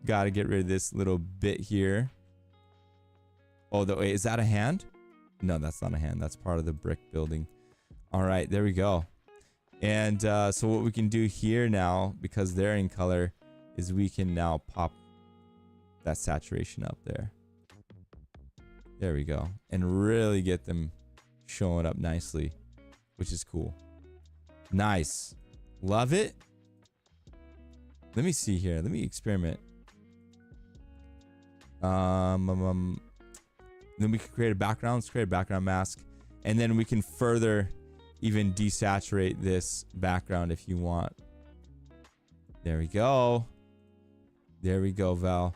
gotta get rid of this little bit here. Oh, wait, is that a hand? No, that's not a hand. That's part of the brick building. All right, there we go. And so what we can do here now, because they're in color, is we can now pop that saturation up there. There we go. And really get them showing up nicely, which is cool. Nice. Love it. Let me see here. Let me experiment. Then we can create a background. Let's create a background mask. And then we can further even desaturate this background if you want. There we go. There we go, Val.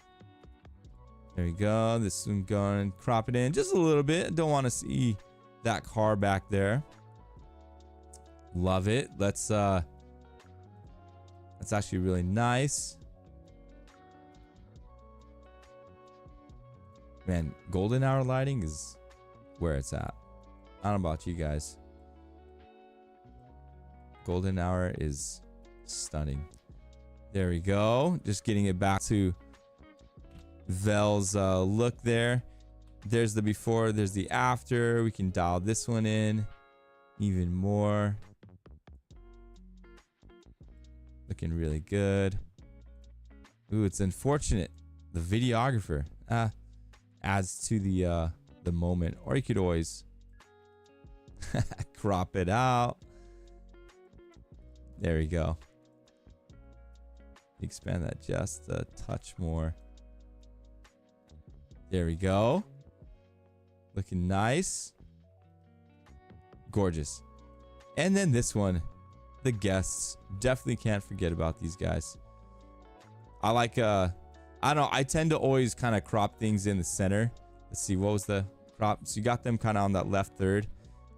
There we go. This one going and crop it in just a little bit. Don't want to see that car back there. Love it. Let's that's actually really nice. Man, golden hour lighting is where it's at. I don't know about you guys. Golden hour is stunning. There we go. Just getting it back to Vel's look there. There's the before, there's the after. We can dial this one in even more. Looking really good. Ooh, it's unfortunate. The videographer adds to the moment. Or you could always crop it out. There we go. Expand that just a touch more. There we go. Looking nice. Gorgeous. And then this one, the guests. Definitely can't forget about these guys. I like I don't know, I tend to always kind of crop things in the center. Let's see, what was the crop? So you got them kind of on that left third.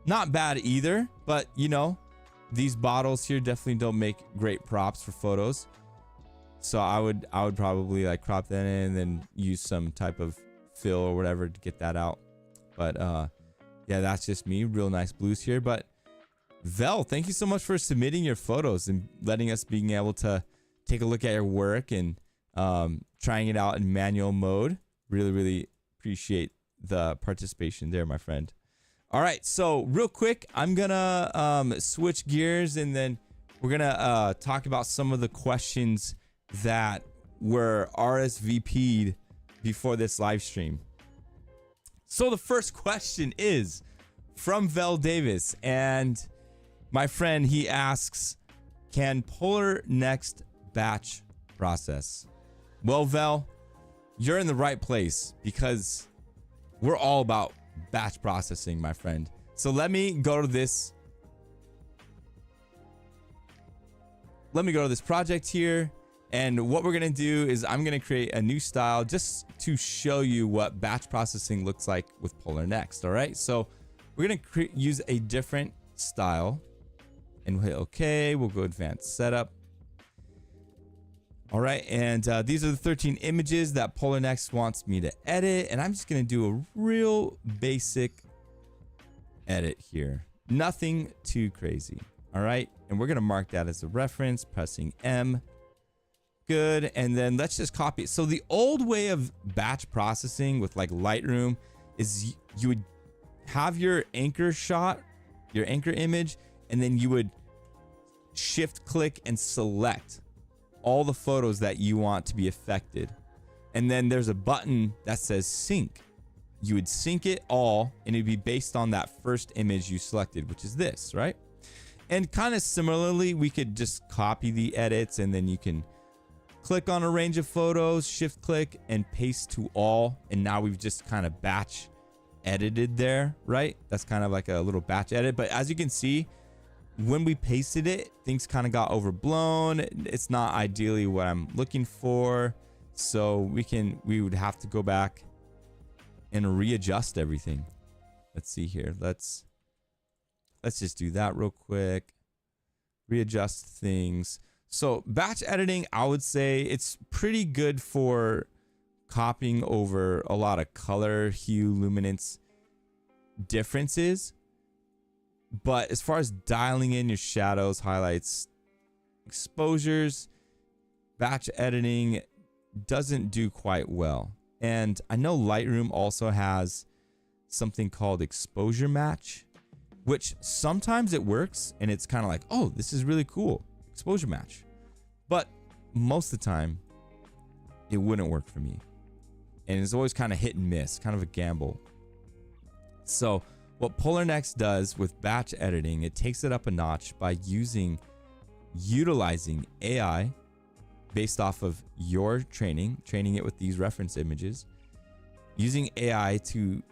Not bad either, but you know, these bottles here definitely don't make great props for photos. So I would probably like crop that in and then use some type of fill or whatever to get that out. But yeah, that's just me. Real nice blues here. But Vel, thank you so much for submitting your photos and letting us being able to take a look at your work and trying it out in manual mode. Really, really appreciate the participation there, my friend. All right, so real quick, I'm gonna switch gears and then we're gonna talk about some of the questions that were RSVP'd before this live stream. So the first question is from Vel Davis, and my friend, he asks, can Polarr Next batch process? Well, Vel, you're in the right place because we're all about batch processing, my friend. So let me go to this. Let me go to this project here. And what we're going to do is I'm going to create a new style just to show you what batch processing looks like with Polarr Next. All right. So we're going to use a different style and we'll hit OK. We'll go advanced setup. All right. And these are the 13 images that Polarr Next wants me to edit. And I'm just going to do a real basic edit here. Nothing too crazy. All right. And we're going to mark that as a reference, pressing M. Good. And then let's just copy it. So the old way of batch processing with like Lightroom is you would have your anchor shot, your anchor image, and then you would shift click and select all the photos that you want to be affected. And then there's a button that says sync. You would sync it all, and it'd be based on that first image you selected, which is this, right? And kind of similarly, we could just copy the edits, and then you can click on a range of photos, shift click, and paste to all. And now we've just kind of batch edited there, right? That's kind of like a little batch edit. But as you can see, when we pasted it, things kind of got overblown. It's not ideally what I'm looking for. So we would have to go back and readjust everything. Let's see here. Let's just do that real quick. Readjust things. So batch editing, I would say it's pretty good for copying over a lot of color, hue, luminance differences. But as far as dialing in your shadows, highlights, exposures, batch editing doesn't do quite well. And I know Lightroom also has something called exposure match, which sometimes it works and it's kind of like, oh, this is really cool, exposure match. But most of the time, it wouldn't work for me. And it's always kind of hit and miss, kind of a gamble. So what Polarr Next does with batch editing, it takes it up a notch by utilizing AI based off of your training it with these reference images, using AI to,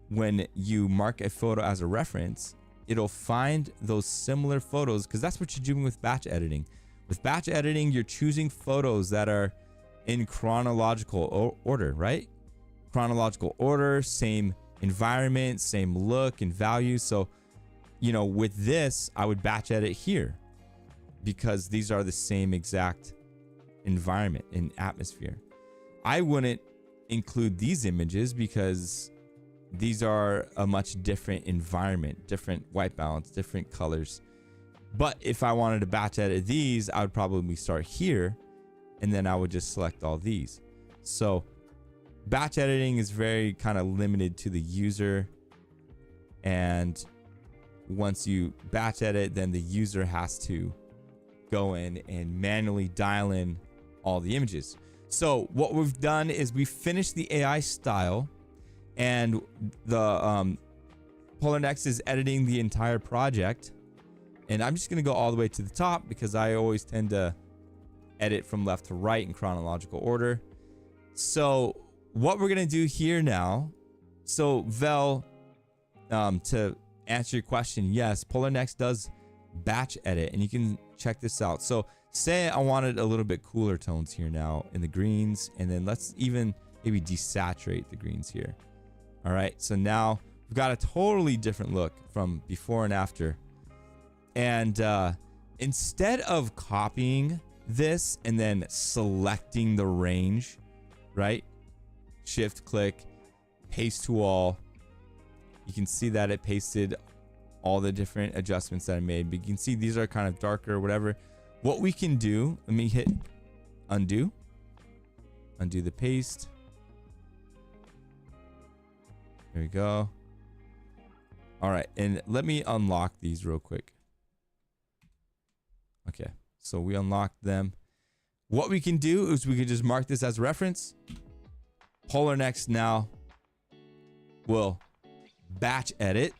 when you mark a photo as a reference, it'll find those similar photos, because that's what you're doing with batch editing. With batch editing, you're choosing photos that are in chronological order, right? Chronological order, same environment, same look and value. So, you know, with this, I would batch edit here because these are the same exact environment and atmosphere. I wouldn't include these images because these are a much different environment, different white balance, different colors. But if I wanted to batch edit these, I would probably start here and then I would just select all these. So batch editing is very kind of limited to the user. And once you batch edit, then the user has to go in and manually dial in all the images. So what we've done is we finished the AI style, and the Polarr Next is editing the entire project. And I'm just going to go all the way to the top because I always tend to edit from left to right in chronological order. So what we're going to do here now, so Vel, to answer your question, yes, Polarr Next does batch edit, and you can check this out. So say I wanted a little bit cooler tones here now in the greens, and then let's even maybe desaturate the greens here. All right, so now we've got a totally different look from before and after. And instead of copying this and then selecting the range, right? Shift click, paste to all. You can see that it pasted all the different adjustments that I made. But you can see these are kind of darker or whatever. What we can do, let me hit undo. Undo the paste. There we go. All right, and let me unlock these real quick. Okay, so we unlocked them. What we can do is we can just mark this as reference. Polarr Next now will batch edit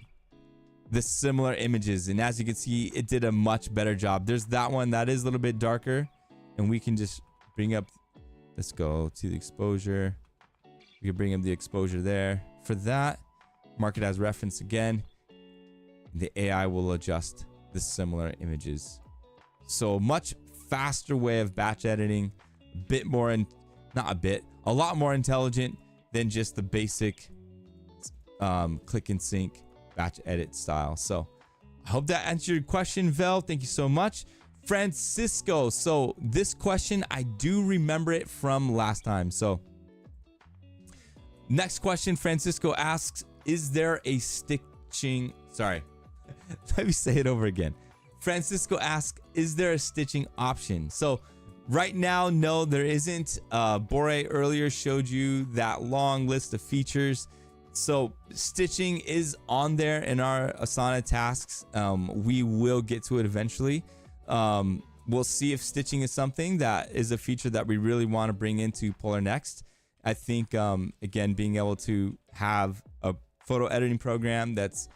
the similar images, and as you can see, it did a much better job. There's that one that is a little bit darker, and we can just bring up, let's go to the exposure. We can bring up the exposure there. For that, mark it as reference again. The AI will adjust the similar images. So much faster way of batch editing, a bit more, and not a bit, a lot more intelligent than just the basic click and sync batch edit style. So I hope that answered your question, Vel. Thank you so much. Francisco, so this question, I do remember it from last time. So next question, Francisco asks, is there a stitching, sorry, let me say it over again. Francisco asks, is there a stitching option? So right now, no, there isn't. Borui earlier showed you that long list of features. So stitching is on there in our Asana tasks. We will get to it eventually. we'll see if stitching is something that is a feature that we really want to bring into Polarr Next. I think, again, being able to have a photo editing program that's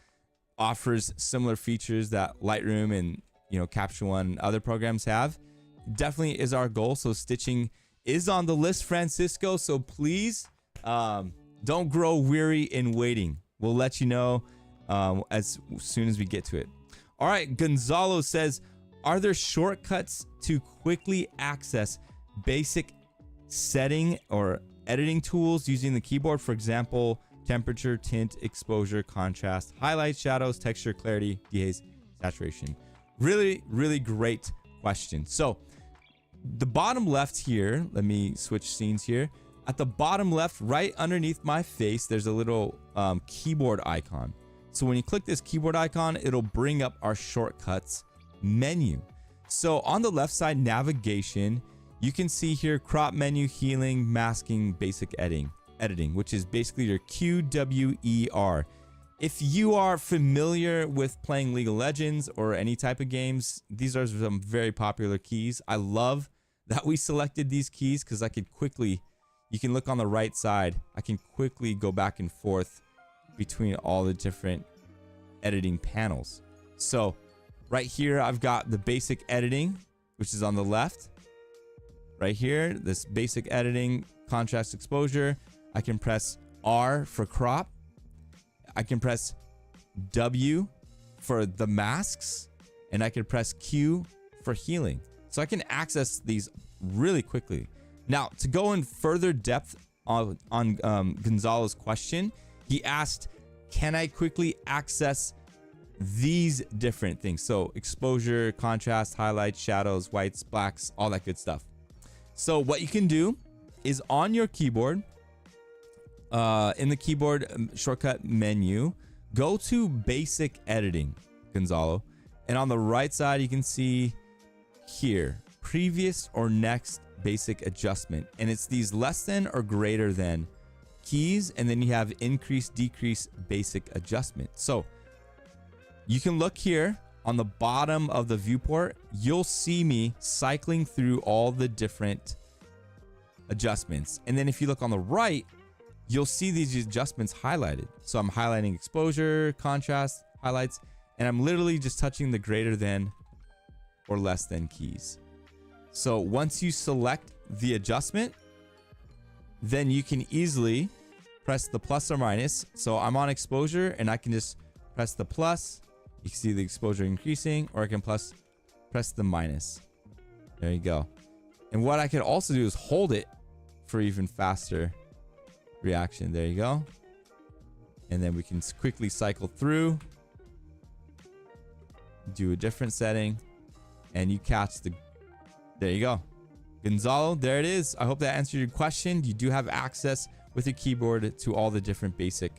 offers similar features that Lightroom and, Capture One and other programs have definitely is our goal. So stitching is on the list, Francisco. So please don't grow weary in waiting. We'll let you know as soon as we get to it. All right, Gonzalo says, are there shortcuts to quickly access basic setting or editing tools using the keyboard? For example, temperature, tint, exposure, contrast, highlight, shadows, texture, clarity, dehaze, saturation. Really, really great question. So the bottom left here, let me switch scenes here. At the bottom left, right underneath my face, there's a little keyboard icon. So when you click this keyboard icon, it'll bring up our shortcuts menu. So on the left side, navigation, you can see here crop menu, healing, masking, basic editing, which is basically your QWER. If you are familiar with playing League of Legends or any type of games, these are some very popular keys. I love that we selected these keys because I could quickly, you can look on the right side, I can quickly go back and forth between all the different editing panels. So right here, I've got the basic editing, which is on the left. Right here, this basic editing, contrast, exposure. I can press R for crop. I can press W for the masks, and I can press Q for healing. So I can access these really quickly. Now, to go in further depth on Gonzalo's question, he asked, can I quickly access these different things? So exposure, contrast, highlights, shadows, whites, blacks, all that good stuff. So what you can do is on your keyboard, in the keyboard shortcut menu, go to basic editing, Gonzalo. And on the right side, you can see here, previous or next basic adjustment. And it's these less than or greater than keys. And then you have increase, decrease, basic adjustment. So you can look here on the bottom of the viewport, you'll see me cycling through all the different adjustments. And then if you look on the right, you'll see these adjustments highlighted. So I'm highlighting exposure, contrast, highlights, and I'm literally just touching the greater than or less than keys. So once you select the adjustment, then you can easily press the plus or minus. So I'm on exposure and I can just press the plus. You can see the exposure increasing, or I can press the minus. There you go. And what I can also do is hold it for even faster reaction. There you go. And then we can quickly cycle through, do a different setting, and you catch the, there you go. Gonzalo, there it is. I hope that answered your question. You do have access with your keyboard to all the different basic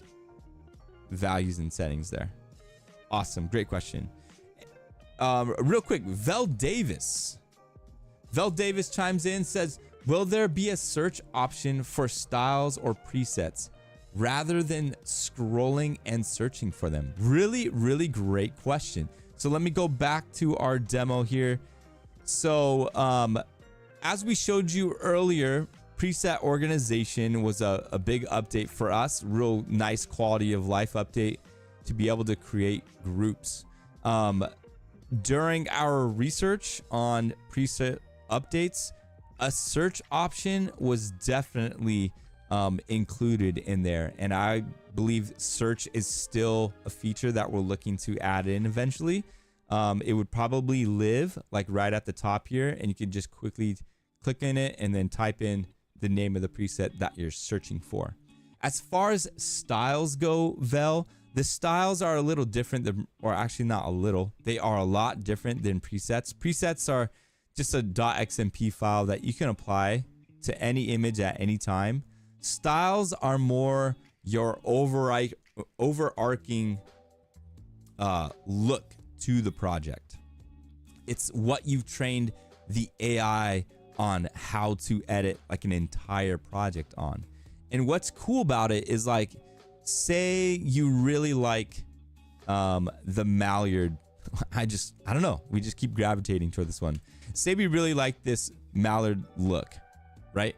values and settings there. Awesome. Great question. Real quick, Vel Davis chimes in, says, will there be a search option for styles or presets rather than scrolling and searching for them? Really, really great question. So let me go back to our demo here. So as we showed you earlier, preset organization was a big update for us. Real nice quality of life update to be able to create groups. During our research on preset updates, a search option was definitely included in there. And I believe search is still a feature that we're looking to add in eventually. It would probably live like right at the top here, and you can just quickly click in it and then type in the name of the preset that you're searching for. As far as styles go, Vel, the styles are a little different than, or actually not a little, they are a lot different than presets. Presets are just a .xmp file that you can apply to any image at any time. Styles are more your overarching look to the project. It's what you've trained the AI on how to edit like an entire project on. And what's cool about it is, like, say you really like the Maillard I don't know. We just keep gravitating toward this one. Say we really like this mallard look, right?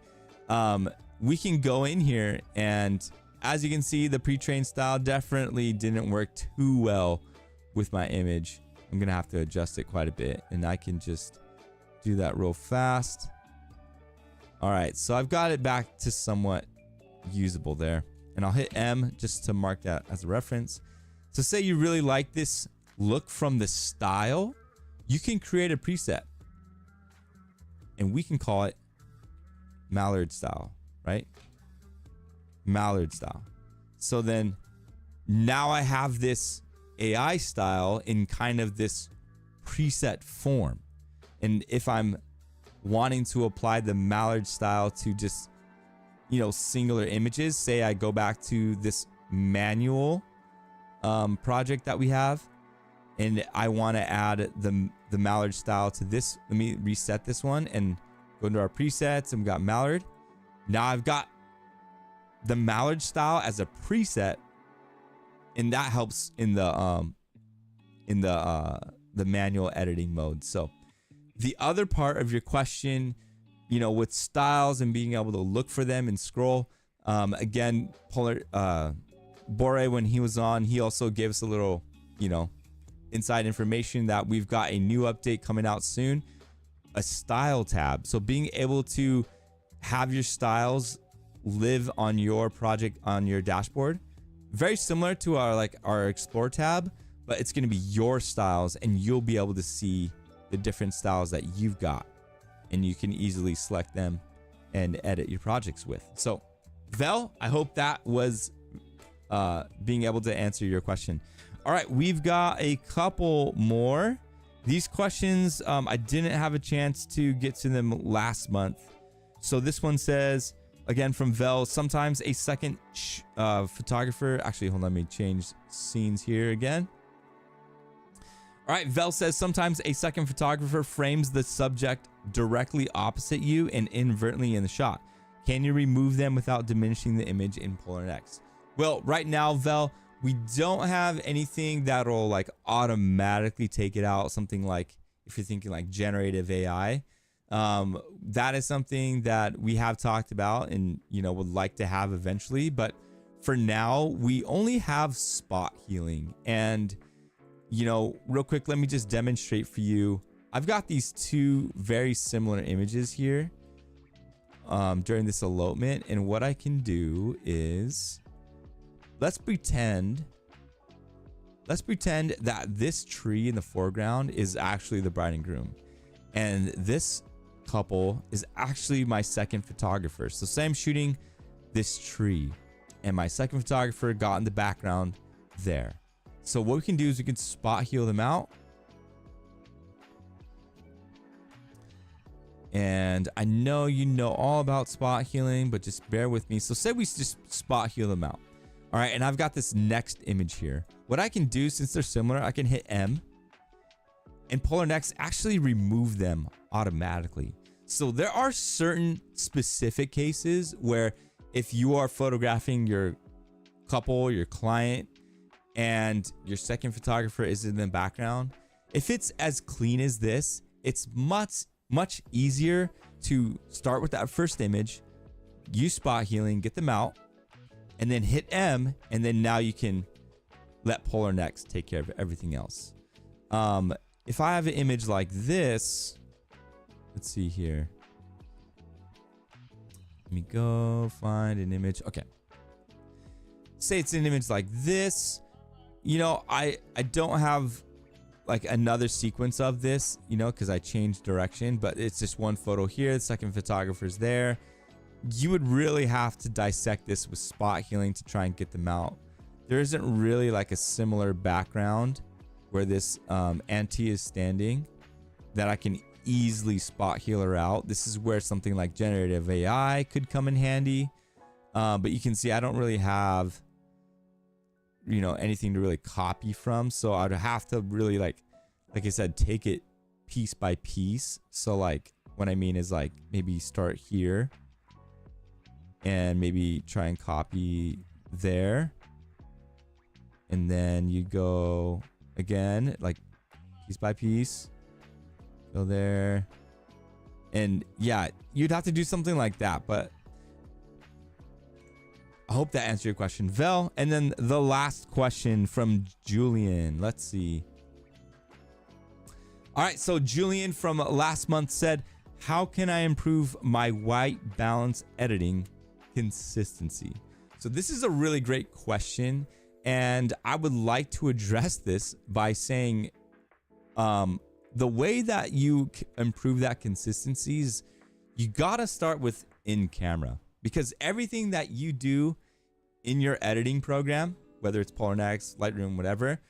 We can go in here, and as you can see, the pre-trained style definitely didn't work too well with my image. I'm gonna have to adjust it quite a bit, and I can just do that real fast. All right, so I've got it back to somewhat usable there, and I'll hit M just to mark that as a reference. So say you really like this look from the style, you can create a preset, and we can call it mallard style, right? Mallard style. So then now I have this AI style in kind of this preset form. And if I'm wanting to apply the mallard style to just, you know, singular images, say I go back to this manual project that we have, and I want to add the mallard style to this. Let me reset this one and go into our presets, and we got mallard. Now I've got the mallard style as a preset, and that helps in the manual editing mode. So the other part of your question, you know, with styles and being able to look for them and scroll, again, Borui, when he was on, he also gave us a little, you know, inside information that we've got a new update coming out soon, a style tab. So being able to have your styles live on your project on your dashboard, very similar to our explore tab, but it's going to be your styles, and you'll be able to see the different styles that you've got, and you can easily select them and edit your projects with. So Vel, I hope that was being able to answer your question. All right, we've got a couple more. These questions, I didn't have a chance to get to them last month. So this one says, again from Vel, sometimes a second photographer, actually, hold on, let me change scenes here again. All right, Vel says, sometimes a second photographer frames the subject directly opposite you and inadvertently in the shot. Can you remove them without diminishing the image in Polarr Next? Well, right now, Vel, we don't have anything that'll like automatically take it out. Something like, if you're thinking like generative AI, that is something that we have talked about and, you know, would like to have eventually. But for now, we only have spot healing. And, you know, real quick, let me just demonstrate for you. I've got these two very similar images here during this elopement. And what I can do is, let's pretend that this tree in the foreground is actually the bride and groom, and this couple is actually my second photographer. So say I'm shooting this tree, and my second photographer got in the background there. So what we can do is we can spot heal them out. And I know you know all about spot healing, but just bear with me. So say we just spot heal them out. All right, and I've got this next image here. What I can do, since they're similar, I can hit M, and Polarr Next actually remove them automatically. So there are certain specific cases where if you are photographing your couple, your client, and your second photographer is in the background, if it's as clean as this, it's much easier to start with that first image, use spot healing, get them out, and then hit M, and then now you can let Polarr Next take care of everything else. If I have an image like this, let's see here. Let me go find an image. Okay. Say it's an image like this. You know, I don't have like another sequence of this, you know, because I changed direction, but it's just one photo here. The second photographer's there. You would really have to dissect this with spot healing to try and get them out. There isn't really like a similar background where this auntie is standing that I can easily spot heal her out. This is where something like generative AI could come in handy. But you can see I don't really have, you know, anything to really copy from. So I'd have to really like I said, take it piece by piece. So like what I mean is like maybe start here and maybe try and copy there, and then you go again like piece by piece. Go there. And yeah, you'd have to do something like that, but I hope that answered your question, Vel. And then the last question from Julian. Let's see. All right, so Julian from last month said, how can I improve my white balance editing consistency? So this is a really great question, and I would like to address this by saying the way that you improve that consistency is you gotta start with in camera, because everything that you do in your editing program, whether it's Polarr Next, Lightroom, whatever,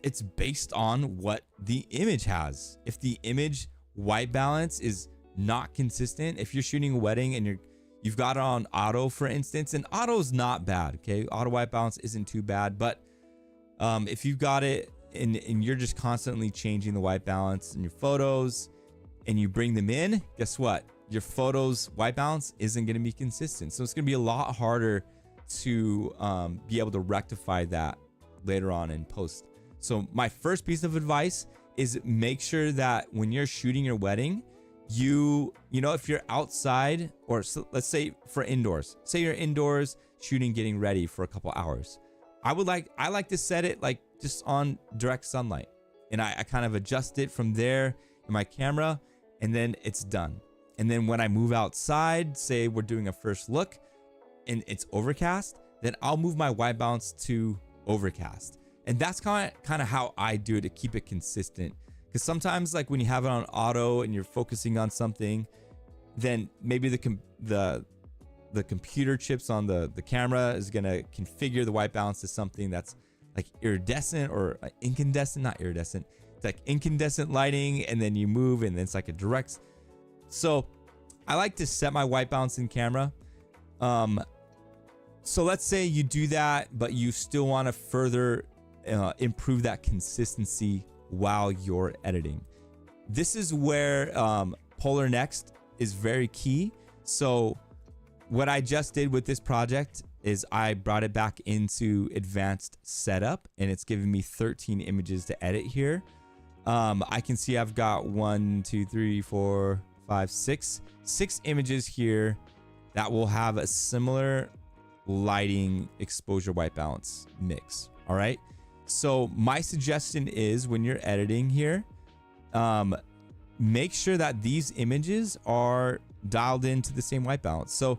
it's based on what the image has. If the image white balance is not consistent, if you're shooting a wedding and you've got it on auto, for instance, and auto is not bad, okay? Auto white balance isn't too bad, but if you've got it and you're just constantly changing the white balance in your photos and you bring them in, guess what? Your photos white balance isn't going to be consistent. So it's going to be a lot harder to be able to rectify that later on in post. So my first piece of advice is make sure that when you're shooting your wedding, you know, if you're outside, or so, let's say for indoors, say you're indoors shooting, getting ready for a couple hours. I like to set it like just on direct sunlight, and I kind of adjust it from there in my camera, and then it's done. And then when I move outside, say we're doing a first look and it's overcast, then I'll move my white balance to overcast. And that's kind of how I do it to keep it consistent. Because sometimes, like when you have it on auto and you're focusing on something, then maybe the computer chips on the camera is gonna configure the white balance to something that's like iridescent or incandescent, not iridescent. It's like incandescent lighting, and then you move and it's like a direct. So I like to set my white balance in camera. So let's say you do that, but you still want to further improve that consistency while you're editing. This is where Polarr Next is very key. So what I just did with this project is I brought it back into advanced setup, and it's giving me 13 images to edit here. I can see I've got 6 images here that will have a similar lighting exposure white balance mix. All right. So my suggestion is when you're editing here, make sure that these images are dialed into the same white balance. So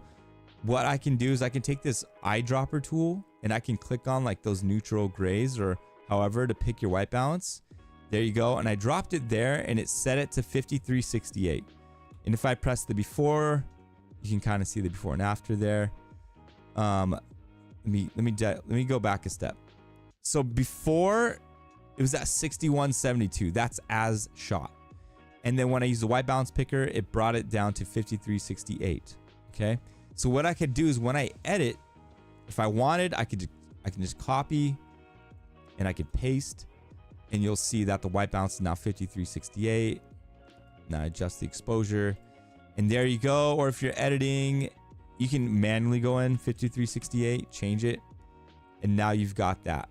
what I can do is I can take this eyedropper tool and I can click on like those neutral grays or however to pick your white balance. There you go. And I dropped it there and it set it to 5368. And if I press the before, you can kind of see the before and after there. Let me go back a step. So before it was at 6172. That's as shot. And then when I used the white balance picker, it brought it down to 5368. Okay. So what I could do is when I edit, if I wanted, I can just copy and I could paste, and you'll see that the white balance is now 5368. Now adjust the exposure, and there you go. Or if you're editing, you can manually go in 5368, change it, and now you've got that.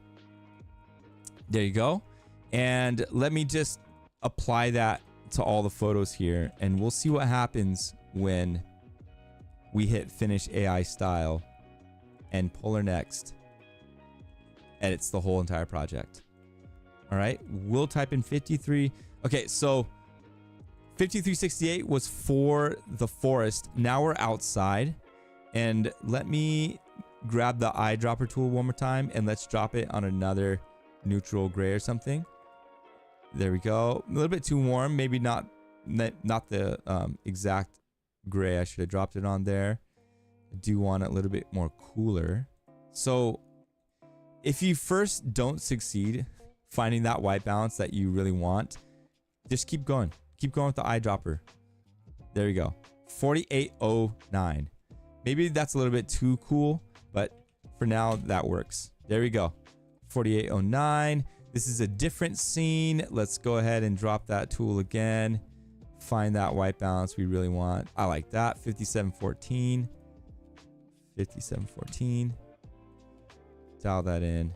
There you go. And let me just apply that to all the photos here, and we'll see what happens when we hit finish AI style and Polarr Next edits the whole entire project. All right, we'll type in 53. Okay, so 5368 was for the forest. Now we're outside, and let me grab the eyedropper tool one more time, and let's drop it on another neutral gray or something. There we go. A little bit too warm, maybe not the exact gray I should have dropped it on there. I do want it a little bit more cooler. So if you first don't succeed finding that white balance that you really want, just keep going. Keep going with the eyedropper. There you go. 4809. Maybe that's a little bit too cool, but for now that works. There we go. 4809. This is a different scene. Let's go ahead and drop that tool again. Find that white balance we really want. I like that. 5714. 5714. Dial that in.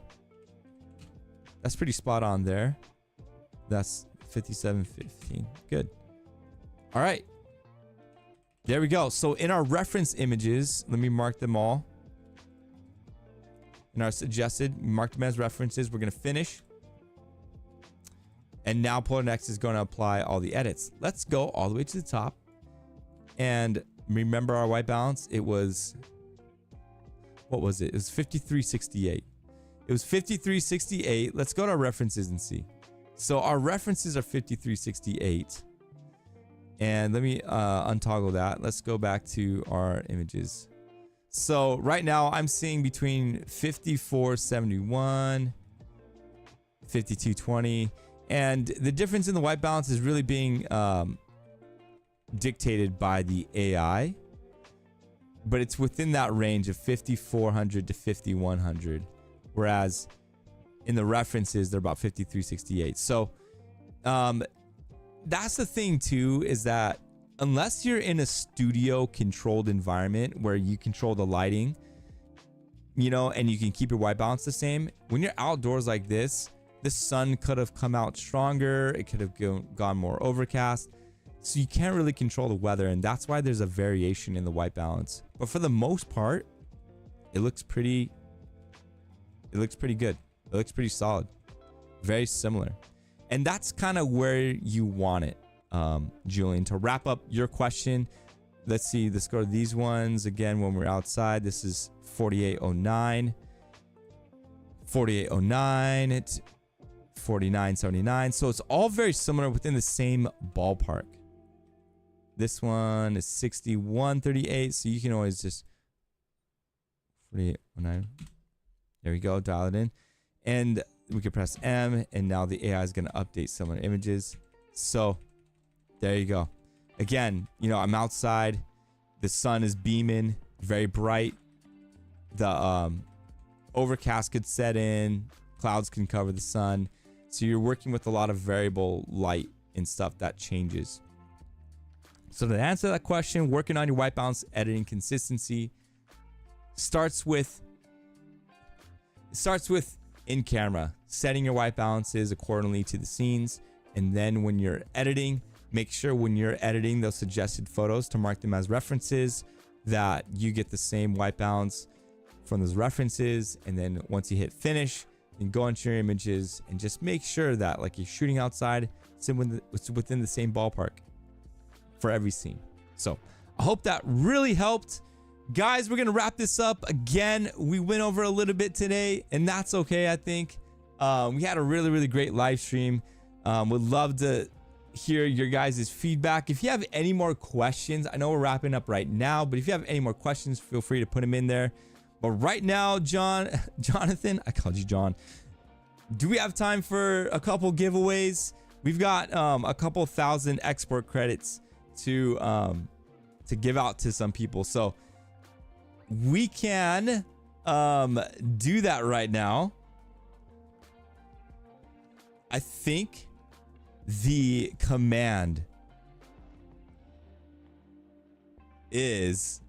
That's pretty spot on there. That's 5715. Good. All right. There we go. So in our reference images, let me mark them all. In our suggested, mark them as references. We're going to finish. And now Polarr Next is going to apply all the edits. Let's go all the way to the top. And remember our white balance? It was, what was it? It was 5368. It was 5368. Let's go to our references and see. So our references are 5368. And let me untoggle that. Let's go back to our images. So right now I'm seeing between 5471, 5220. And the difference in the white balance is really being dictated by the AI. But it's within that range of 5400 to 5100. Whereas in the references, they're about 5368. So that's the thing too, is that unless you're in a studio controlled environment where you control the lighting, you know, and you can keep your white balance the same, when you're outdoors like this, the sun could have come out stronger. It could have gone more overcast. So you can't really control the weather. And that's why there's a variation in the white balance. But for the most part, it looks pretty good. It looks pretty solid. Very similar. And that's kind of where you want it, Julian. To wrap up your question, let's see, let's go to these ones. Again, when we're outside, this is 4809. 4809. It's 4979. So it's all very similar within the same ballpark. This one is 6138. So you can always just 4809. There we go. Dial it in. And we can press M, and now the AI is going to update similar images. So there you go. Again, you know, I'm outside. The sun is beaming, very bright. The overcast could set in. Clouds can cover the sun. So you're working with a lot of variable light and stuff that changes. So to answer that question, working on your white balance, editing consistency starts with in camera, setting your white balances accordingly to the scenes. And then when you're editing, make sure when you're editing those suggested photos to mark them as references, that you get the same white balance from those references. And then once you hit finish, you go into your images and just make sure that, like, you're shooting outside, it's within the same ballpark for every scene. So I hope that really helped. Guys, we're gonna wrap this up. Again, we went over a little bit today, and that's okay. I think we had a really great live stream. Would love to hear your guys' feedback. If you have any more questions, I know we're wrapping up right now, but if you have any more questions, feel free to put them in there. But right now, Jonathan, I called you John. Do we have time for a couple giveaways? We've got a couple thousand export credits to give out to some people. So we can do that right now. I think the command is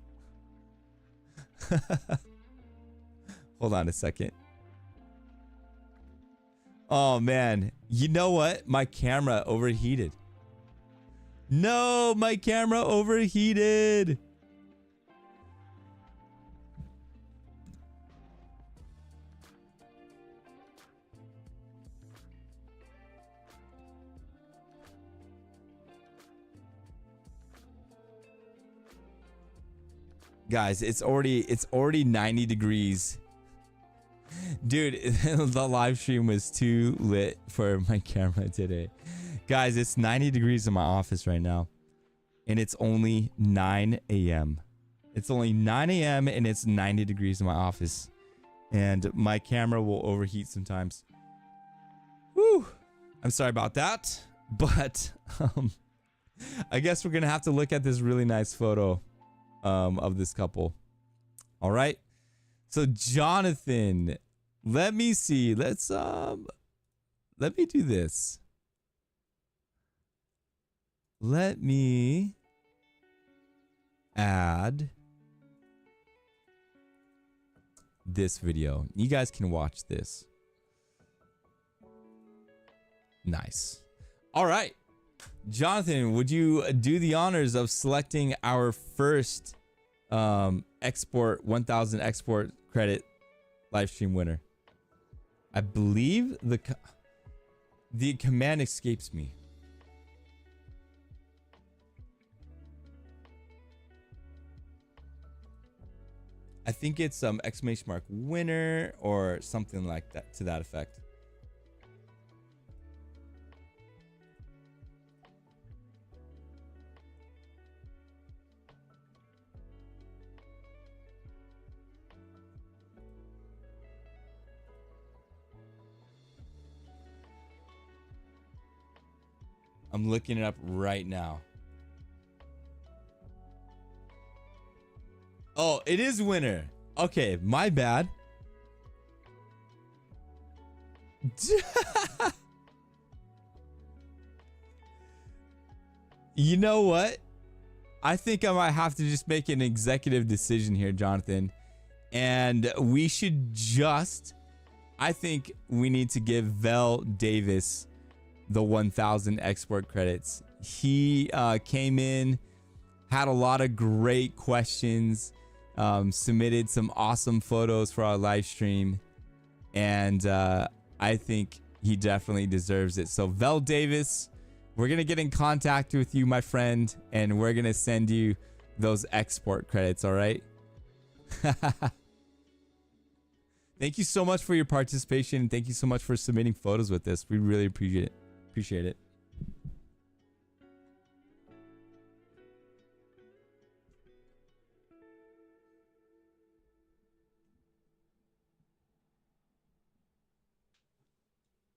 hold on a second. Oh man, you know what? My camera overheated. No, my camera overheated. Guys, it's already 90 degrees. Dude, the live stream was too lit for my camera today. Guys, it's 90 degrees in my office right now. And it's only 9 a.m. It's only 9 a.m. and it's 90 degrees in my office. And my camera will overheat sometimes. Whew. I'm sorry about that. But I guess we're going to have to look at this really nice photo of this couple. All right. So Jonathan, let me see. Let me do this. Let me add this video. You guys can watch this. Nice. All right. Jonathan, would you do the honors of selecting our first export 1000 export credit live stream winner? I believe the command escapes me. I think it's exclamation mark winner or something like that, to that effect. I'm looking it up right now. Oh, it is winner. Okay, my bad. You know what? I think I might have to just make an executive decision here, Jonathan. And we should just... I think we need to give Vel Davis the 1000 export credits. He came in, had a lot of great questions, submitted some awesome photos for our live stream, and I think he definitely deserves it. So Vel Davis, we're gonna get in contact with you, my friend, and we're gonna send you those export credits. All right. Thank you so much for your participation, and thank you so much for submitting photos with us. We really appreciate it. Appreciate it.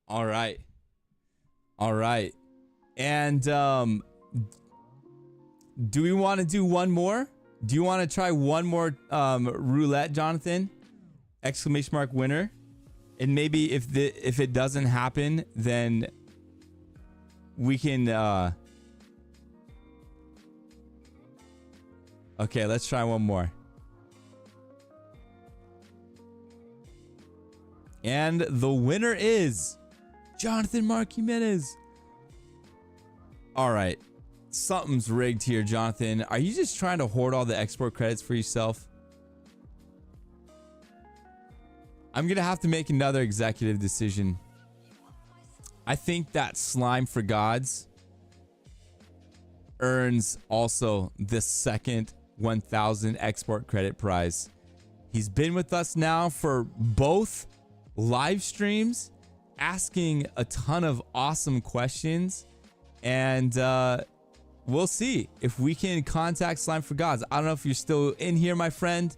All right. All right. And do we want to do one more? Do you want to try one more roulette, Jonathan? Exclamation mark winner. And maybe if it doesn't happen, then we can okay, let's try one more. And the winner is Jonathan Mark Jimenez. All right. Something's rigged here, Jonathan. Are you just trying to hoard all the export credits for yourself? I'm going to have to make another executive decision. I think that Slime for Gods earns also the second 1000 export credit prize. He's been with us now for both live streams, asking a ton of awesome questions, and we'll see if we can contact Slime for Gods. I don't know if you're still in here, my friend.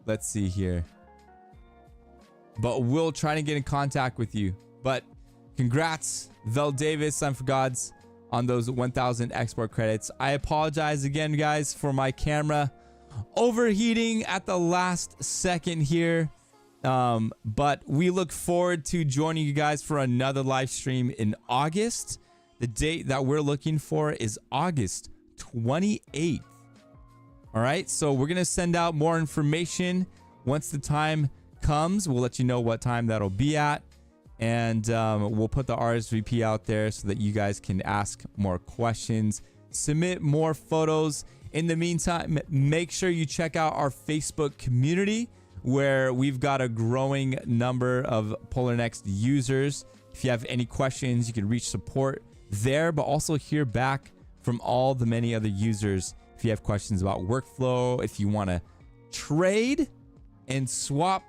Let's see here. But we'll try to get in contact with you. But congrats, Vel Davis, Slime for Gods, on those 1000 export credits. I apologize again, guys, for my camera overheating at the last second here. But we look forward to joining you guys for another live stream in August. The date that we're looking for is August 28th. All right, so we're gonna send out more information once the time comes. We'll let you know what time that'll be at, and we'll put the RSVP out there so that you guys can ask more questions, submit more photos. In the meantime, make sure you check out our Facebook community, where we've got a growing number of Polarr Next users. If you have any questions, you can reach support there, but also hear back from all the many other users. If you have questions about workflow, if you want to trade and swap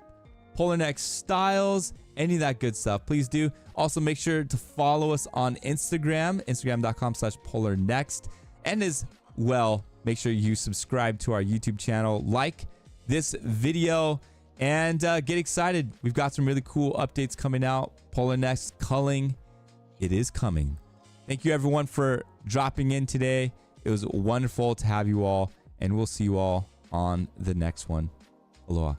Polarr Next styles, any of that good stuff, please do. Also, make sure to follow us on Instagram, instagram.com/PollarrNext. And as well, make sure you subscribe to our YouTube channel, like this video, and get excited. We've got some really cool updates coming out. Polarr Next Culling, it is coming. Thank you, everyone, for dropping in today. It was wonderful to have you all, and we'll see you all on the next one. Aloha.